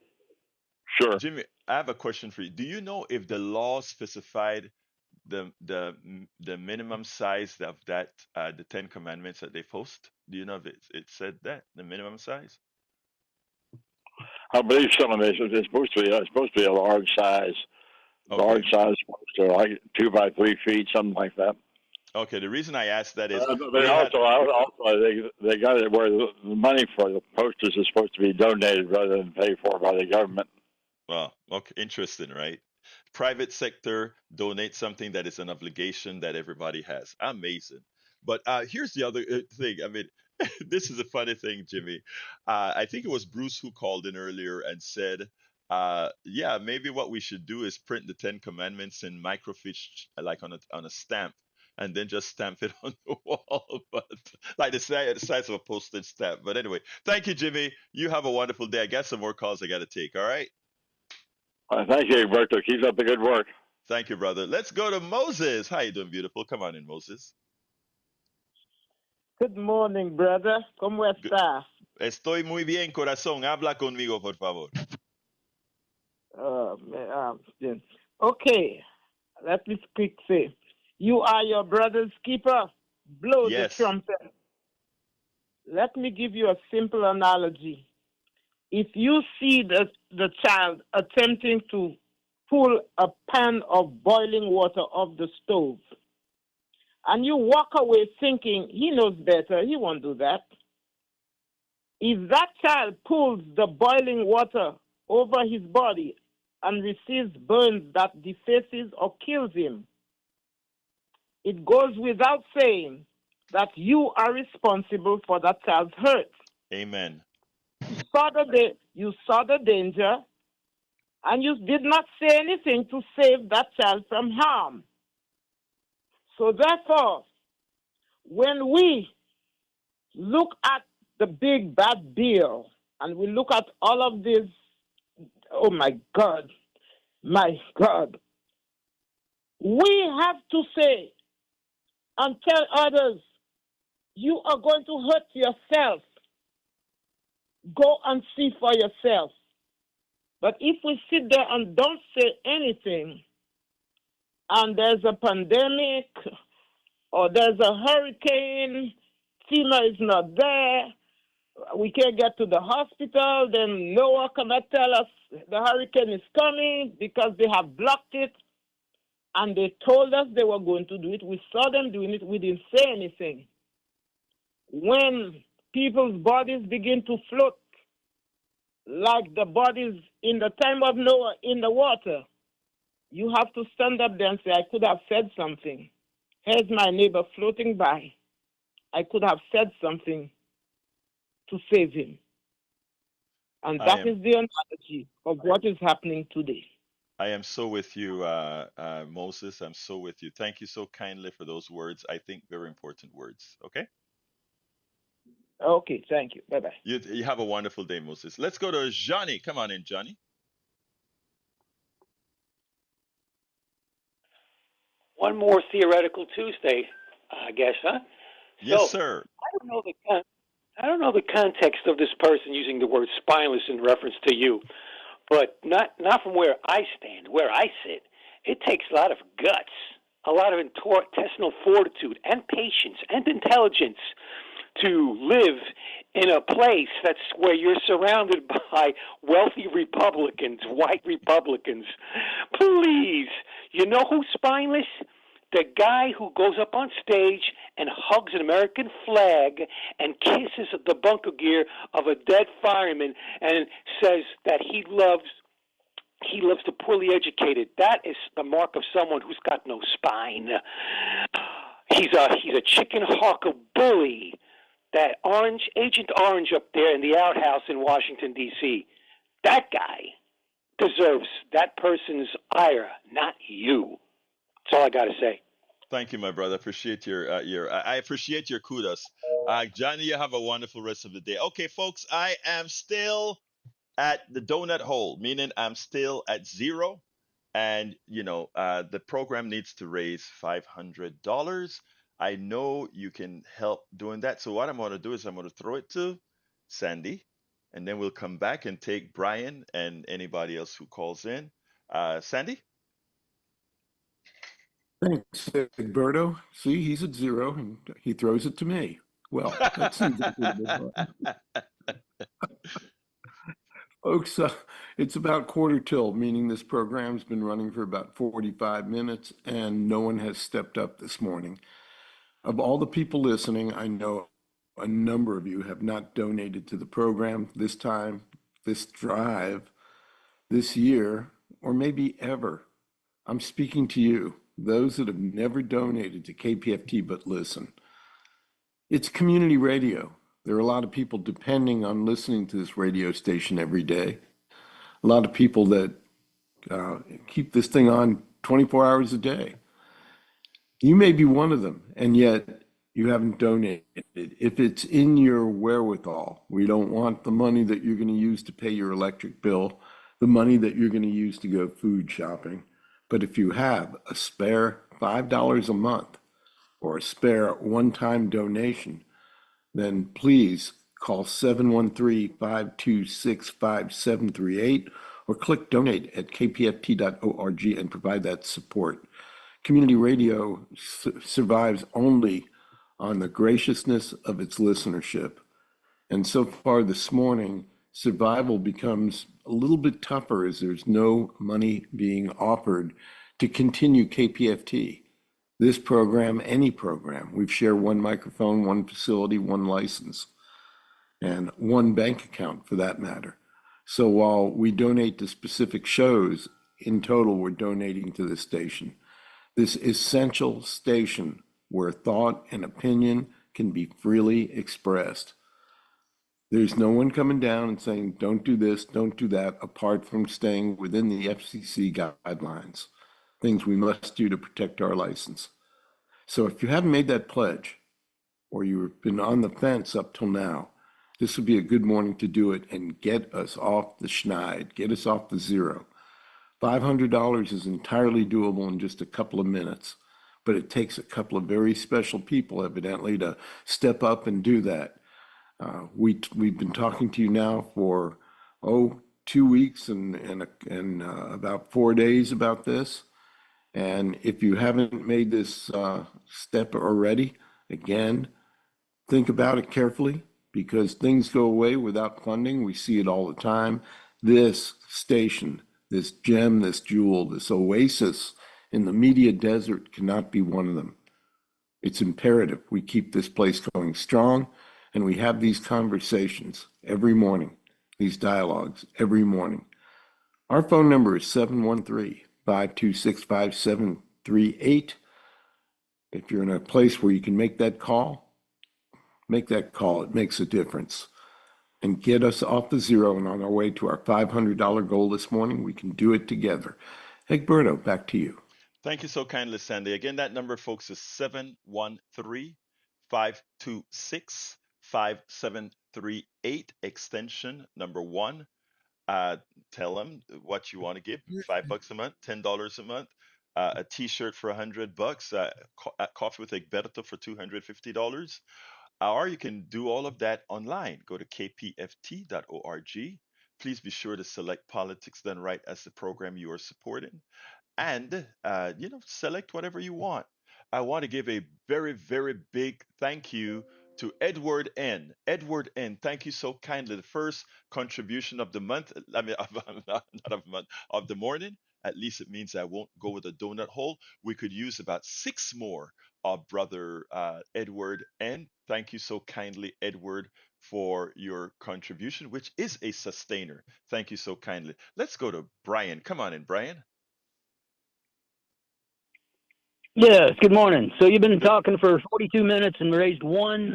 Sure. Jimmy, I have a question for you. Do you know if the law specified the minimum size of that the Ten Commandments that they post? Do you know if it said that the minimum size? I believe some of this is supposed to be a large size. Okay. Large size, supposed to like 2 by 3 feet, something like that. Okay. The reason I asked that is But we had also they got it where the money for the posters is supposed to be donated rather than paid for by the government. well, okay, interesting, right? Private sector donate something that is an obligation that everybody has. Amazing. But here's the other thing. I mean, this is a funny thing, Jimmy. I think it was Bruce who called in earlier and said, yeah, maybe what we should do is print the Ten Commandments in microfiche, like on a stamp, and then just stamp it on the wall, but like the size of a postage stamp. But anyway, thank you, Jimmy. You have a wonderful day. I got some more calls I got to take. All right. Thank you, Roberto. Keep up the good work. Thank you, brother. Let's go to Moses. How you doing, beautiful? Come on in, Moses. Good morning, brother. ¿Cómo Good. está? Estoy muy bien, corazón. Habla conmigo, por favor. Yes. Okay, let me quick say. You are your brother's keeper. Blow the Yes. trumpet. Let me give you a simple analogy. If you see the child attempting to pull a pan of boiling water off the stove, and you walk away thinking he knows better, he won't do that. If that child pulls the boiling water over his body and receives burns that defaces or kills him, it goes without saying that you are responsible for that child's hurt. Amen. You saw the danger, and you did not say anything to save that child from harm. So therefore, when we look at the big bad bill and we look at all of this, oh my God, we have to say and tell others, you are going to hurt yourself. Go and see for yourself. But if we sit there and don't say anything, and there's a pandemic, or there's a hurricane, FEMA is not there, we can't get to the hospital, then no one cannot tell us the hurricane is coming because they have blocked it, and they told us they were going to do it. We saw them doing it. We didn't say anything. When people's bodies begin to float like the bodies in the time of Noah in the water, you have to stand up there and say, I could have said something. Here's my neighbor floating by. I could have said something to save him. And I that am is the analogy of what is happening today. I am so with you, Moses. I'm so with you. Thank you so kindly for those words. I think very important words. Okay. Okay, thank you. Bye-bye. You have a wonderful day, Moses. Let's go to Johnny. Come on in, Johnny. One more theoretical Tuesday, I guess, huh? Yes, So sir. I don't know the context of this person using the word spineless in reference to you, but not from where I stand, where I sit. It takes a lot of guts, a lot of intestinal fortitude, and patience, and intelligence to live in a place that's where you're surrounded by wealthy Republicans, white Republicans. Please, you know who's spineless? The guy who goes up on stage and hugs an American flag and kisses the bunker gear of a dead fireman and says that he loves the poorly educated. That is the mark of someone who's got no spine. He's a chicken hawk, a bully. That Agent Orange up there in the outhouse in Washington, D.C., that guy deserves that person's ire, not you. That's all I got to say. Thank you, my brother. Appreciate I appreciate your kudos. Johnny, you have a wonderful rest of the day. Okay, folks, I am still at the donut hole, meaning I'm still at zero. And the program needs to raise $500. I know you can help doing that. So what I'm going to do is I'm going to throw it to Sandy, and then we'll come back and take Brian and anybody else who calls in. Sandy? Thanks, Egberto. See, he's at zero and he throws it to me. Well, that seems equitable. Folks, it's about quarter till, meaning this program's been running for about 45 minutes and no one has stepped up this morning. Of all the people listening, I know a number of you have not donated to the program this time, this drive, this year, or maybe ever. I'm speaking to you, those that have never donated to KPFT but listen. It's community radio. There are a lot of people depending on listening to this radio station every day. A lot of people that keep this thing on 24 hours a day. You may be one of them, and yet you haven't donated. If it's in your wherewithal, we don't want the money that you're going to use to pay your electric bill, the money that you're going to use to go food shopping. But if you have a spare $5 a month or a spare one-time donation, then please call 713-526-5738 or click donate at kpft.org and provide that support. Community radio survives only on the graciousness of its listenership. And so far this morning, survival becomes a little bit tougher as there's no money being offered to continue KPFT. This program, any program, we've shared one microphone, one facility, one license, and one bank account for that matter. So while we donate to specific shows, in total, we're donating to this station. This essential station where thought and opinion can be freely expressed. There's no one coming down and saying, don't do this, don't do that, apart from staying within the FCC guidelines, things we must do to protect our license. So if you haven't made that pledge, or you've been on the fence up till now, this would be a good morning to do it and get us off the schneid, get us off the zero. $500 is entirely doable in just a couple of minutes, but it takes a couple of very special people, evidently, to step up and do that. We've been talking to you now for 2 weeks and about 4 days about this. And if you haven't made this step already, again, think about it carefully because things go away without funding. We see it all the time. This station, this gem, this jewel, this oasis in the media desert cannot be one of them. It's imperative we keep this place going strong and we have these conversations every morning, these dialogues every morning. Our phone number is 713-526-5738. If you're in a place where you can make that call. It makes a difference. And get us off the zero and on our way to our $500 goal this morning. We can do it together. Egberto, back to you. Thank you so kindly, Sandy. Again, that number, folks, is 713-526-5738, extension number 1. Tell them what you want to give. $5 a month, $10 a month, a T-shirt for $100, coffee with Egberto for $250. Or you can do all of that online. Go to kpft.org. Please be sure to select Politics Done Right as the program you are supporting, and select whatever you want. I want to give a very, very big thank you to Edward N. Edward N. Thank you so kindly. The first contribution of the month. I mean, not of the month, of the morning. At least it means I won't go with a donut hole. We could use about 6 more of brother Edward N. Thank you so kindly, Edward, for your contribution, which is a sustainer. Thank you so kindly. Let's go to Brian. Come on in, Brian. Yes, good morning. So you've been Good. talking for 42 minutes and raised one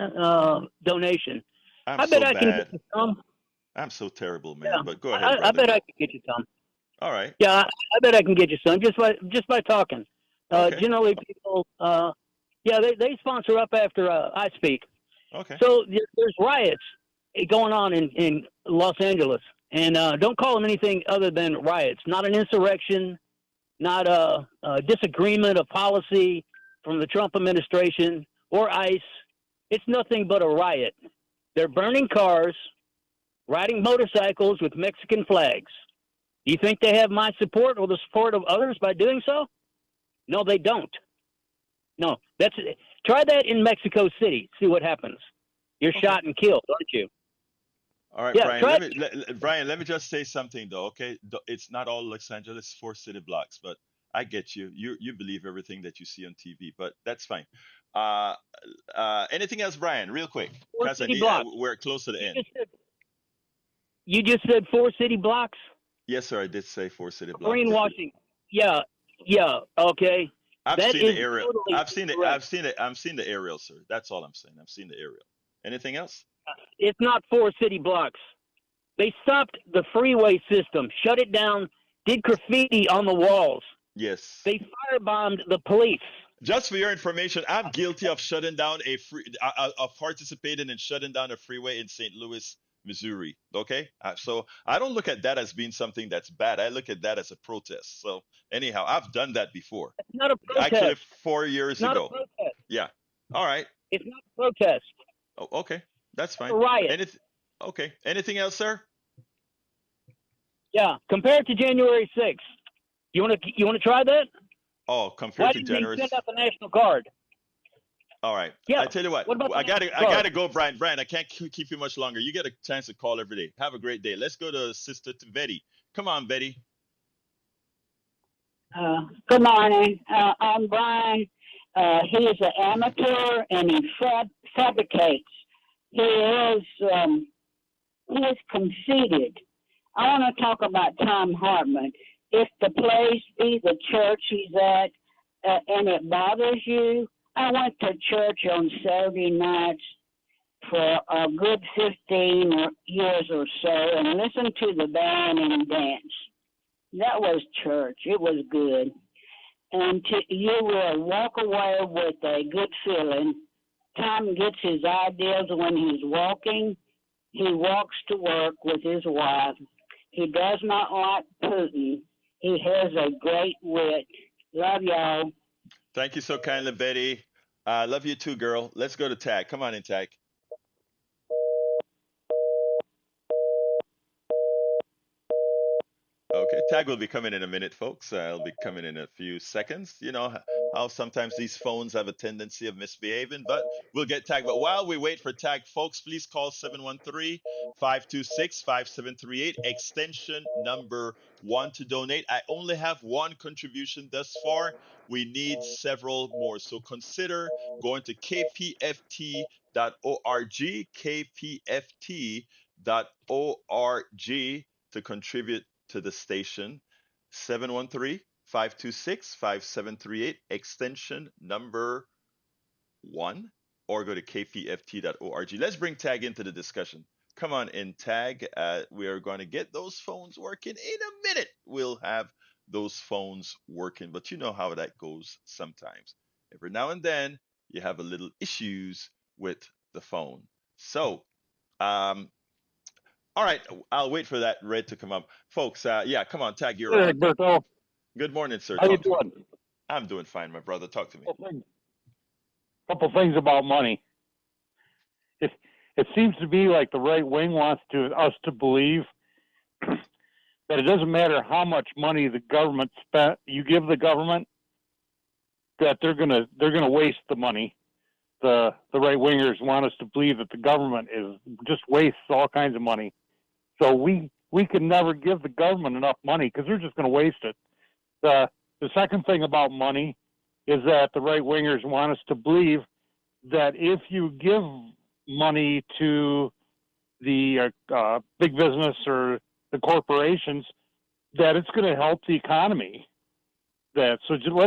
donation. I'm I bet so I can get bad. you some. I'm so terrible, Yeah, man. But go ahead, I brother. bet I can get you some. All right. Yeah, I bet I can get you some just by talking. Okay. Generally, people, they sponsor up after I speak. Okay. So there's riots going on in Los Angeles, and don't call them anything other than riots. Not an insurrection, not a disagreement of policy from the Trump administration or ICE. It's nothing but a riot. They're burning cars, riding motorcycles with Mexican flags. Do you think they have my support or the support of others by doing so? No, they don't. No, try that in Mexico City. See what happens. You're shot and killed, aren't you? All right, Yeah, Brian. try. Brian, let me just say something though. Okay, it's not all Los Angeles 4 city blocks, but I get you. You believe everything that you see on TV, but that's fine. Uh, anything else, Brian? Real quick, Four because city blocks. we're close to the You end. just said, you just said 4 city blocks. Yes, sir. I did say 4 city blocks. Greenwashing. Yeah, yeah. Okay. I've That seen the is aerial. totally I've seen it. incorrect. I've seen the aerial, sir. That's all I'm saying. I've seen the aerial. Anything else? It's not 4 city blocks. They stopped the freeway system, shut it down, did graffiti on the walls. Yes. They firebombed the police. Just for your information, I'm guilty of shutting down of participating in shutting down a freeway in St. Louis, Missouri. Okay, so I don't look at that as being something that's bad. I look at that as a protest. So anyhow, I've done that before. It's not a protest. Actually, 4 years it's not ago. a protest. Yeah. All right. It's not a protest. Oh, okay. That's fine. It's a riot. Okay. Anything else, sir? Yeah. Compared to January 6th, you want to try that? Oh, Why compared to didn't they January. send out the National Guard? All right. Yeah. I tell you what. What about I the gotta National Guard? go, Brian. Brian, I can't keep you much longer. You get a chance to call every day. Have a great day. Let's go to Sister Betty. Come on, Betty. Good morning. I'm Brian. He is an amateur and he fabricates. He is conceited. I want to talk about Tom Hartman. If the place be the church he's at and it bothers you, I went to church on Saturday nights for a good 15 years or so and listened to the band and dance. That was church. It was good. And you will walk away with a good feeling. Tom gets his ideas when he's walking. He walks to work with his wife. He does not like Putin. He has a great wit. Love y'all. Thank you so kindly, Betty. Love you too, girl. Let's go to Tag. Come on in, Tag. Okay, Tag will be coming in a minute, folks. I'll be coming in a few seconds. You know how sometimes these phones have a tendency of misbehaving, but we'll get Tag. But while we wait for Tag, folks, please call 713-526-5738, extension number 1 to donate. I only have one contribution thus far. We need several more. So consider going to kpft.org, kpft.org to contribute to the station. 713-526-5738, extension number 1, or go to kpft.org. Let's bring Tag into the discussion. Come on in, Tag. We are going to get those phones working in a minute. We'll have those phones working, but you know how that goes sometimes. Every now and then, you have a little issues with the phone. So, all right, I'll wait for that red to come up. Folks, yeah, come on, Tag, you're Hey, on. Berto. Good morning, sir. How you Talk to me. doing? I'm doing fine, my brother. Talk to me. Couple things about money. It seems to be like the right wing wants us to believe that it doesn't matter how much money the government you give the government, that they're gonna waste the money. The right wingers want us to believe that the government just wastes all kinds of money. So we can never give the government enough money because they're just going to waste it. The second thing about money is that the right wingers want us to believe that if you give money to the big business or the corporations, that it's going to help the economy. Let's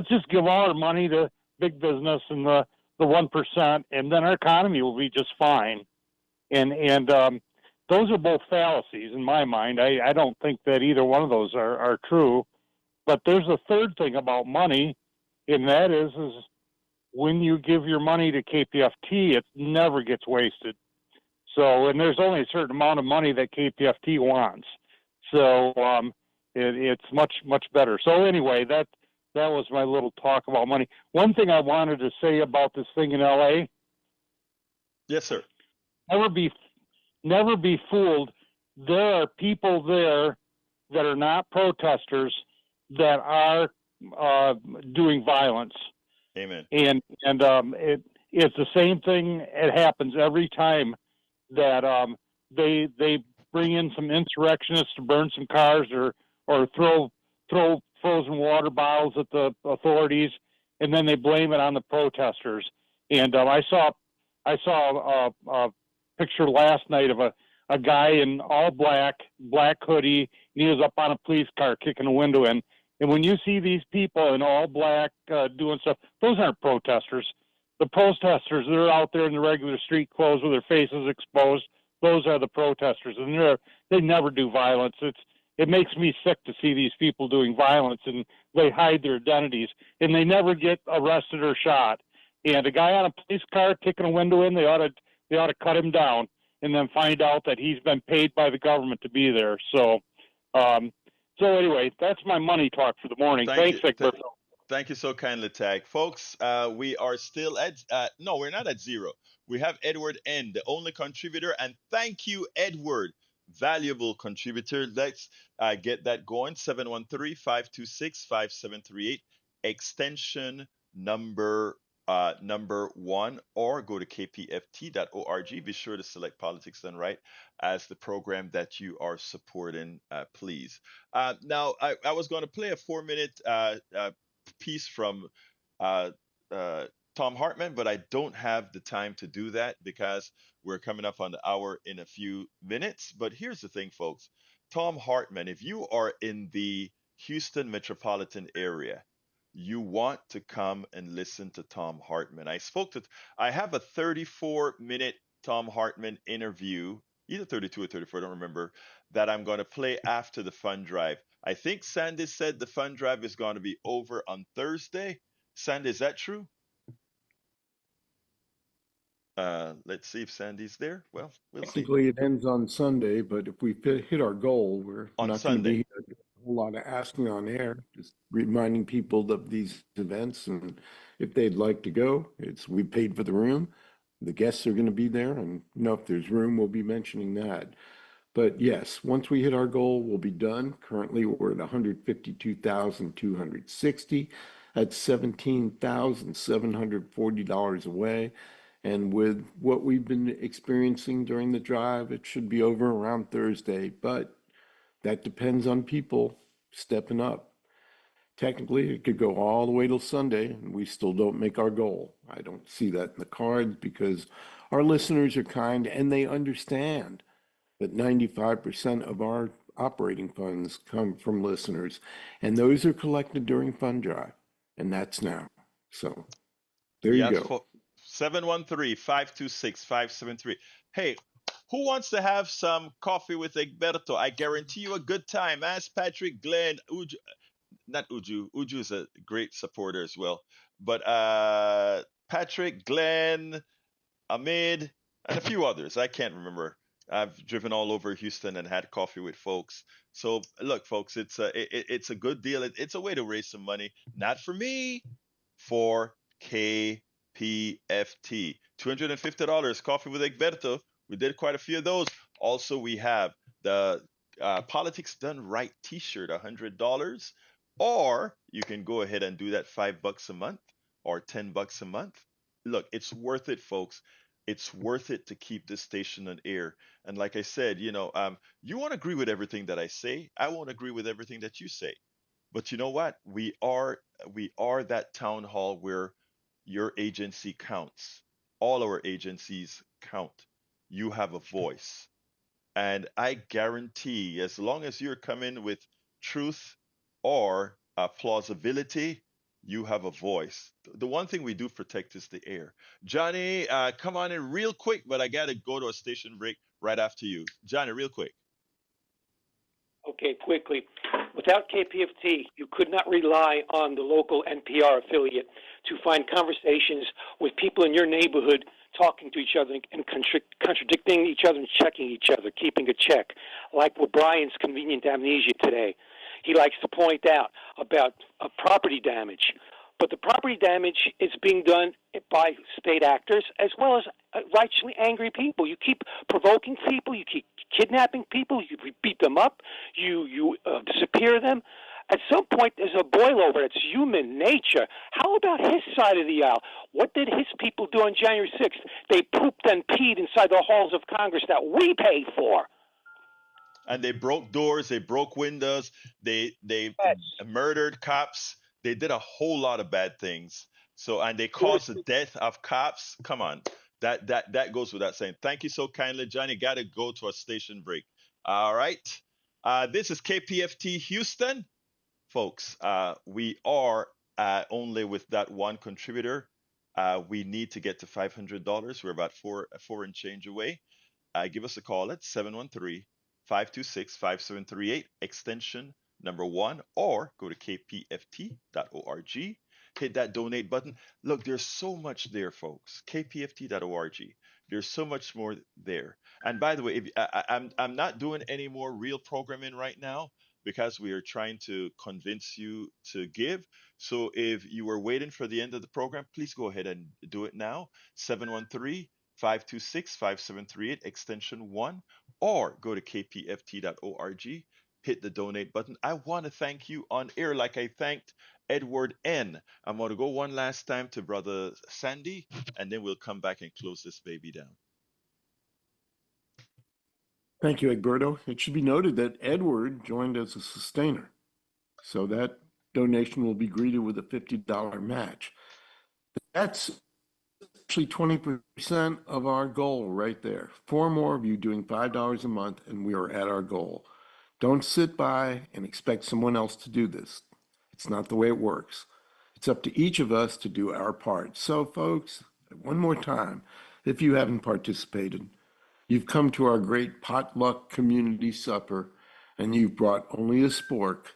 just give all our money to big business and the 1%, and then our economy will be just fine. And those are both fallacies in my mind. I don't think that either one of those are true. But there's a third thing about money, and that is when you give your money to KPFT, it never gets wasted. So, and there's only a certain amount of money that KPFT wants. So it's much better. So anyway, that was my little talk about money. One thing I wanted to say about this thing in L.A. Yes, sir. Never be fooled. There are people there that are not protesters that are doing violence. Amen. And it's the same thing. It happens every time that they bring in some insurrectionists to burn some cars or throw frozen water bottles at the authorities, and then they blame it on the protesters. And I saw a picture last night of a guy in all black hoodie, and he was up on a police car kicking a window in. And when you see these people in all black doing stuff, those aren't protesters. The protesters, they're out there in the regular street clothes with their faces exposed. Those are the protesters, and they never do violence. It makes me sick to see these people doing violence, and they hide their identities, and they never get arrested or shot. And a guy on a police car kicking a window in, they ought to cut him down, and then find out that he's been paid by the government to be there. So anyway, that's my money talk for the morning. Thanks, Egberto. Thank you so kindly, Tag. Folks, we are still at, no, we're not at zero. We have Edward N., the only contributor, and thank you, Edward, valuable contributor. Let's get that going. 713-526-5738, extension number 1, or go to kpft.org. Be sure to select Politics Done Right as the program that you are supporting, please. Now, I was going to play a 4-minute piece from Tom Hartman, but I don't have the time to do that because we're coming up on the hour in a few minutes. But here's the thing, folks. Tom Hartman, if you are in the Houston metropolitan area, you want to come and listen to Tom Hartman. I have a 34-minute Tom Hartman interview, either 32 or 34, I don't remember, that I'm going to play after the fund drive. I think Sandy said the fund drive is going to be over on Thursday. Sandy, is that true? Let's see if Sandy's there. Well, we'll see. Technically, it ends on Sunday, but if we hit our goal, we're On not going to Sunday. be a whole lot of asking on air. Just reminding people of these events, and if they'd like to go, we paid for the room. The guests are going to be there, and if there's room, we'll be mentioning that. But yes, once we hit our goal, we'll be done. Currently, we're at 152,260. That's $17,740 away. And with what we've been experiencing during the drive, it should be over around Thursday. But that depends on people stepping up. Technically, it could go all the way till Sunday, and we still don't make our goal. I don't see that in the cards because our listeners are kind and they understand that 95% of our operating funds come from listeners, and those are collected during fund drive, and that's now. So there you go. 713-526-5738. Hey, who wants to have some coffee with Egberto? I guarantee you a good time. Ask Patrick, Glenn, Uju, not Uju. Uju is a great supporter as well. But Patrick, Glenn, Ahmed, and a few others. I can't remember. I've driven all over Houston and had coffee with folks. So look, folks, it's a good deal. It's a way to raise some money. Not for me, for KPFT. $250 coffee with Egberto. We did quite a few of those. Also, we have the Politics Done Right T-shirt, $100. Or you can go ahead and do that $5 a month or $10 a month. Look, it's worth it, folks. It's worth it to keep this station on air. And like I said, you won't agree with everything that I say. I won't agree with everything that you say. But you know what? We are that town hall where your agency counts. All our agencies count. You have a voice. And I guarantee, as long as you're coming with truth or plausibility, you have a voice. The one thing we do protect is the air. Johnny, come on in real quick, but I got to go to a station break right after you. Johnny, real quick. Okay, quickly. Without KPFT, you could not rely on the local NPR affiliate to find conversations with people in your neighborhood talking to each other and contradicting each other and checking each other, keeping a check, like with Brian's convenient amnesia today. he likes to point out about property damage. But the property damage is being done by state actors as well as righteously angry people. You keep provoking people, you keep kidnapping people, you beat them up, you disappear them. At some point, there's a boil over. It's human nature. How about his side of the aisle? What did his people do on January 6th? They pooped and peed inside the halls of Congress that we paid for. And they broke doors, they broke windows, they Yes. murdered cops. They did a whole lot of bad things. So, and they caused the Seriously. death of cops. Come on, that goes without saying. Thank you so kindly, Johnny. Got to go to a station break. All right. This is KPFT Houston, folks. We are only with that one contributor. We need to get to $500. We're about four and change away. Give us a call at 713-526-5738, extension number 1, or go to kpft.org, hit that donate button. Look, there's so much there, folks. kpft.org. There's so much more there. And by the way, I'm not doing any more real programming right now because we are trying to convince you to give. So if you were waiting for the end of the program, please go ahead and do it now. 713-526-5738, extension 1, or go to kpft.org, hit the donate button. I want to thank you on air like I thanked Edward N. I'm going to go one last time to Brother Sandy, and then we'll come back and close this baby down. Thank you, Egberto. It should be noted that Edward joined as a sustainer, so that donation will be greeted with a $50 match. That's actually 20% of our goal right there. 4 more of you doing $5 a month, and we are at our goal. Don't sit by and expect someone else to do this. It's not the way it works. It's up to each of us to do our part. So, folks, one more time, if you haven't participated, you've come to our great potluck community supper, and you've brought only a spork.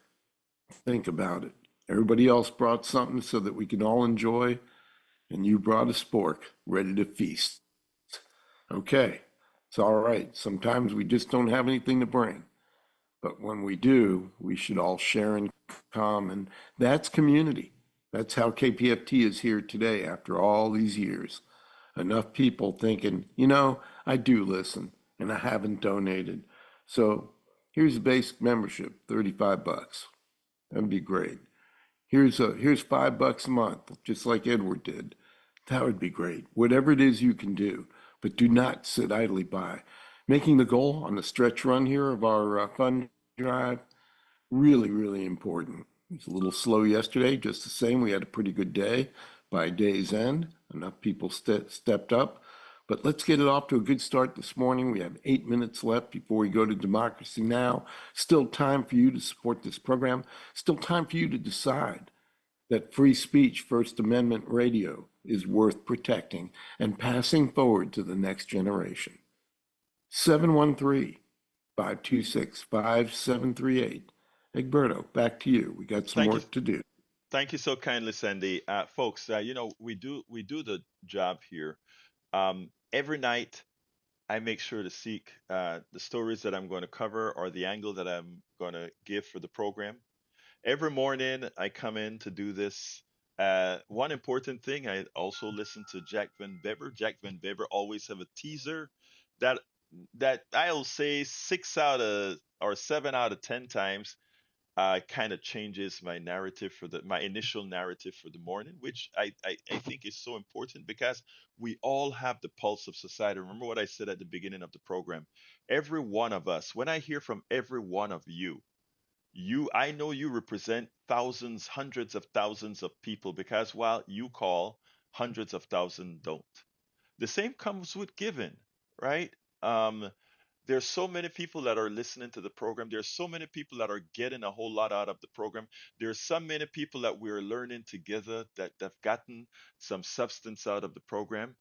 Think about it. Everybody else brought something so that we can all enjoy, and you brought a spork ready to feast. Okay, it's all right. Sometimes we just don't have anything to bring. But when we do, we should all share in common. That's community. That's how KPFT is here today after all these years. Enough people thinking, I do listen and I haven't donated. So here's a basic membership, $35. That'd be great. Here's $5 a month, just like Edward did. That would be great. Whatever it is you can do, but do not sit idly by. Making the goal on the stretch run here of our fund drive, really, really important. It was a little slow yesterday, just the same. We had a pretty good day by day's end. Enough people stepped up. But let's get it off to a good start this morning. We have 8 minutes left before we go to Democracy Now! Still time for you to support this program. Still time for you to decide that free speech, First Amendment radio is worth protecting and passing forward to the next generation. 713-526-5738. Egberto, back to you. We got some Thank you. work to do. Thank you so kindly, Sandy. Folks, we do the job here. Every night, I make sure to seek the stories that I'm going to cover or the angle that I'm going to give for the program. Every morning, I come in to do this. One important thing, I also listen to Jack Van Bever. Jack Van Bever always have a teaser that I'll say 7 out of 10 times kind of changes my narrative my initial narrative for the morning, which I think is so important because we all have the pulse of society. Remember what I said at the beginning of the program. Every one of us, when I hear from every one of you, I know you represent thousands, hundreds of thousands of people because while you call, hundreds of thousands don't. The same comes with giving, right? Um, there's so many people that are listening to the program. There's so many people that are getting a whole lot out of the program. There's so many people that we're learning together that have gotten some substance out of the program.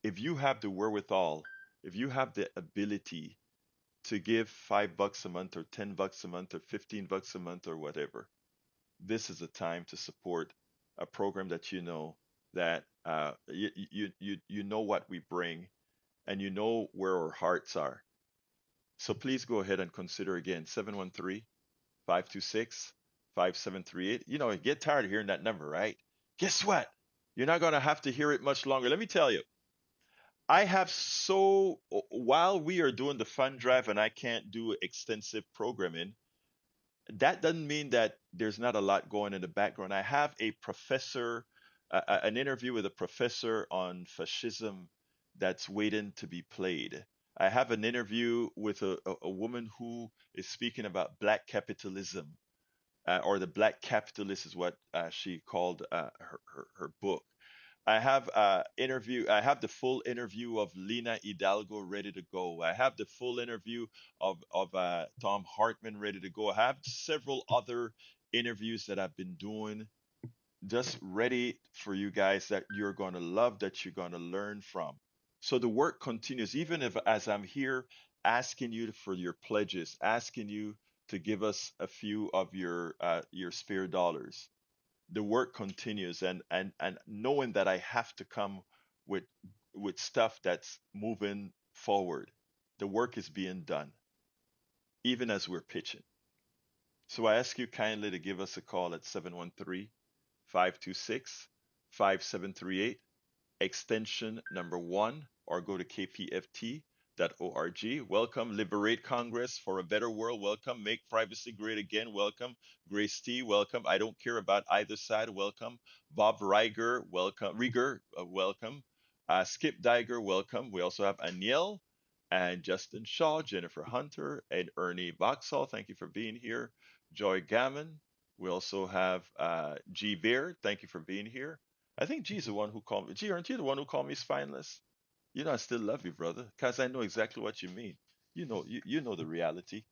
If you have the wherewithal, if you have the ability to give $5 a month or $10 a month or $15 a month or whatever, this is a time to support a program that that you know what we bring and you know where our hearts are. So please go ahead and consider again 713 526 5738. You know, get tired of hearing that number, right? Guess what? You're not going to have to hear it much longer. Let me tell you, while we are doing the fund drive and I can't do extensive programming, that doesn't mean that there's not a lot going in the background. I have a professor, an interview with a professor on fascism that's waiting to be played. I have an interview with a woman who is speaking about black capitalism, or the black capitalist is what she called her book. I have the full interview of Lena Hidalgo ready to go. I have the full interview of Tom Hartman ready to go. I have several other interviews that I've been doing just ready for you guys that you're going to love, that you're going to learn from. So the work continues, even if as I'm here asking you for your pledges, asking you to give us a few of your spare dollars. The work continues, and knowing that I have to come with stuff that's moving forward. The work is being done, even as we're pitching. So I ask you kindly to give us a call at 713-526-5738, extension number 1, or go to kpft.org. Welcome, Liberate Congress for a Better World. Welcome, Make Privacy Great Again. Welcome, Grace T. Welcome, I Don't Care About Either Side. Welcome, Bob Rieger. Welcome, welcome, Skip Diger. Welcome. We also have Aniel and Justin Shaw, Jennifer Hunter, and Ernie Boxall. Thank you for being here. Joy Gammon. We also have G Bear. Thank you for being here. I think G's the one who called me. G, aren't you the one who called me spineless? You know, I still love you, brother, because I know exactly what you mean. You know the reality.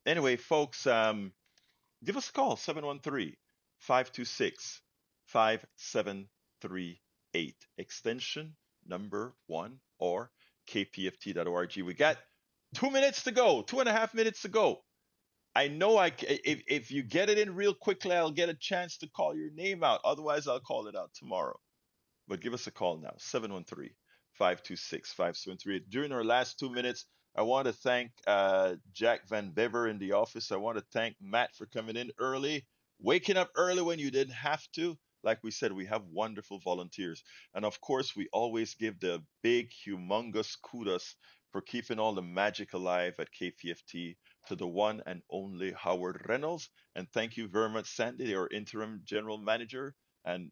Anyway, folks, give us a call, 713-526-5738, extension number 1, or kpft.org. We got 2 minutes to go, 2.5 minutes to go. I know if you get it in real quickly, I'll get a chance to call your name out. Otherwise, I'll call it out tomorrow. But give us a call now, 713-526-5738. During our last 2 minutes, I want to thank Jack Van Bever in the office. I want to thank Matt for coming in early, waking up early when you didn't have to. Like we said, we have wonderful volunteers. And of course, we always give the big, humongous kudos for keeping all the magic alive at KPFT to the one and only Howard Reynolds. And thank you very much, Sandy, our interim general manager and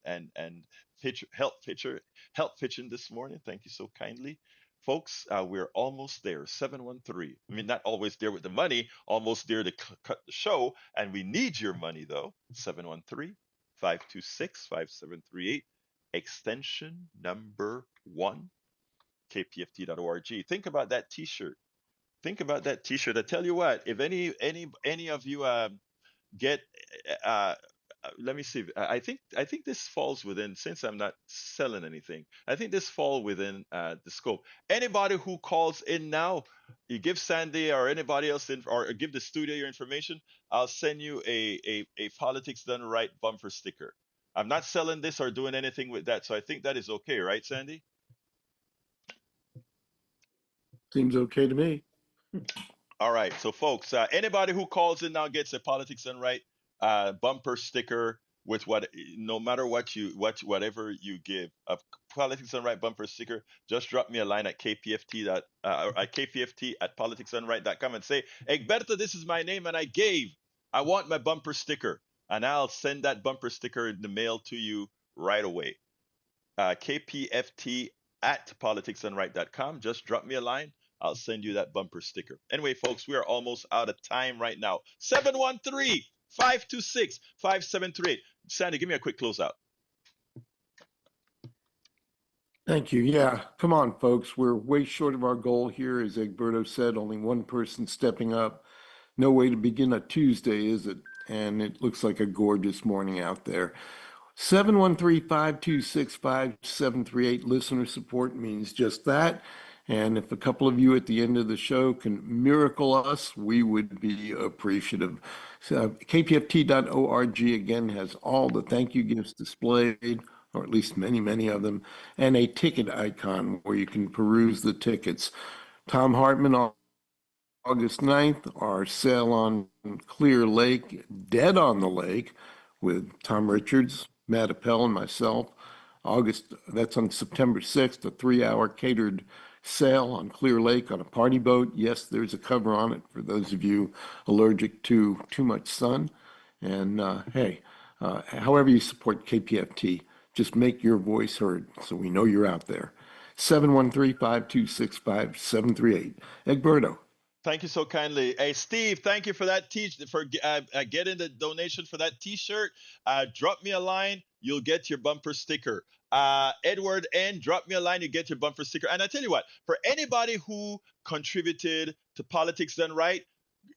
help pitching this morning. Thank you so kindly. Folks, we're almost there. 713. I mean, not always there with the money, almost there to cut the show. And we need your money, though. 713-526-5738, extension number 1, kpft.org. Think about that T-shirt. Think about that T-shirt. I tell you what, if any of you get let me see. I think this falls within, since I'm not selling anything. I think this falls within the scope. Anybody who calls in now, you give Sandy or anybody else or give the studio your information. I'll send you a Politics Done Right bumper sticker. I'm not selling this or doing anything with that, so I think that is okay, right, Sandy? Seems okay to me. All right, so folks, anybody who calls in now gets a Politics Done Right bumper sticker with no matter whatever you give, a Politics Done Right bumper sticker. Just drop me a line at kpft at politicsdoneright.com and say, Egberto, this is my name and I want my bumper sticker, and I'll send that bumper sticker in the mail to you right away. kpft at politicsdoneright.com. Just drop me a line. I'll send you that bumper sticker. Anyway, folks, we are almost out of time right now. 713-526-5738. Sandy, give me a quick closeout. Thank you. Yeah, come on, folks. We're way short of our goal here. As Egberto said, only one person stepping up. No way to begin a Tuesday, is it? And it looks like a gorgeous morning out there. 713-526-5738. Listener support means just that. And if a couple of you at the end of the show can miracle us, we would be appreciative. So kpft.org, again, has all the thank you gifts displayed, or at least many, many of them, and a ticket icon where you can peruse the tickets. Tom Hartman August 9th, our sale on Clear Lake, Dead on the Lake, with Tom Richards, Matt Appel, and myself. That's on September 6th, a 3-hour catered sale on Clear Lake on a party boat. Yes, there's a cover on it for those of you allergic to too much sun. And hey, however you support KPFT, just make your voice heard so we know you're out there. 713-526-5738. Egberto. Thank you so kindly. Hey, Steve, thank you for that for getting the donation for that T-shirt. Drop me a line, you'll get your bumper sticker. Edward N, drop me a line, you get your bumper sticker. And I tell you what, for anybody who contributed to Politics Done Right,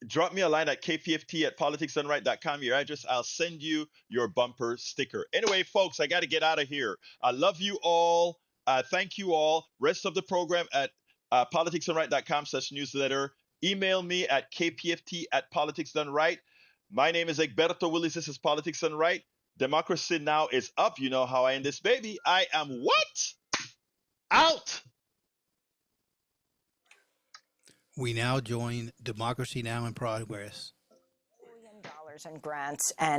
drop me a line at kpft@politicsdoneright.com, your address. I'll send you your bumper sticker. Anyway, folks, I got to get out of here. I love you all. Thank you all. Rest of the program at politicsdoneright.com/newsletter. Email me at kpft@politicsdoneright. My name is Egberto Willis. This is Politics Done Right. Democracy Now! Is up. You know how I end this baby. I am what? Out. We now join Democracy Now! In Progress. $1 billion in grants and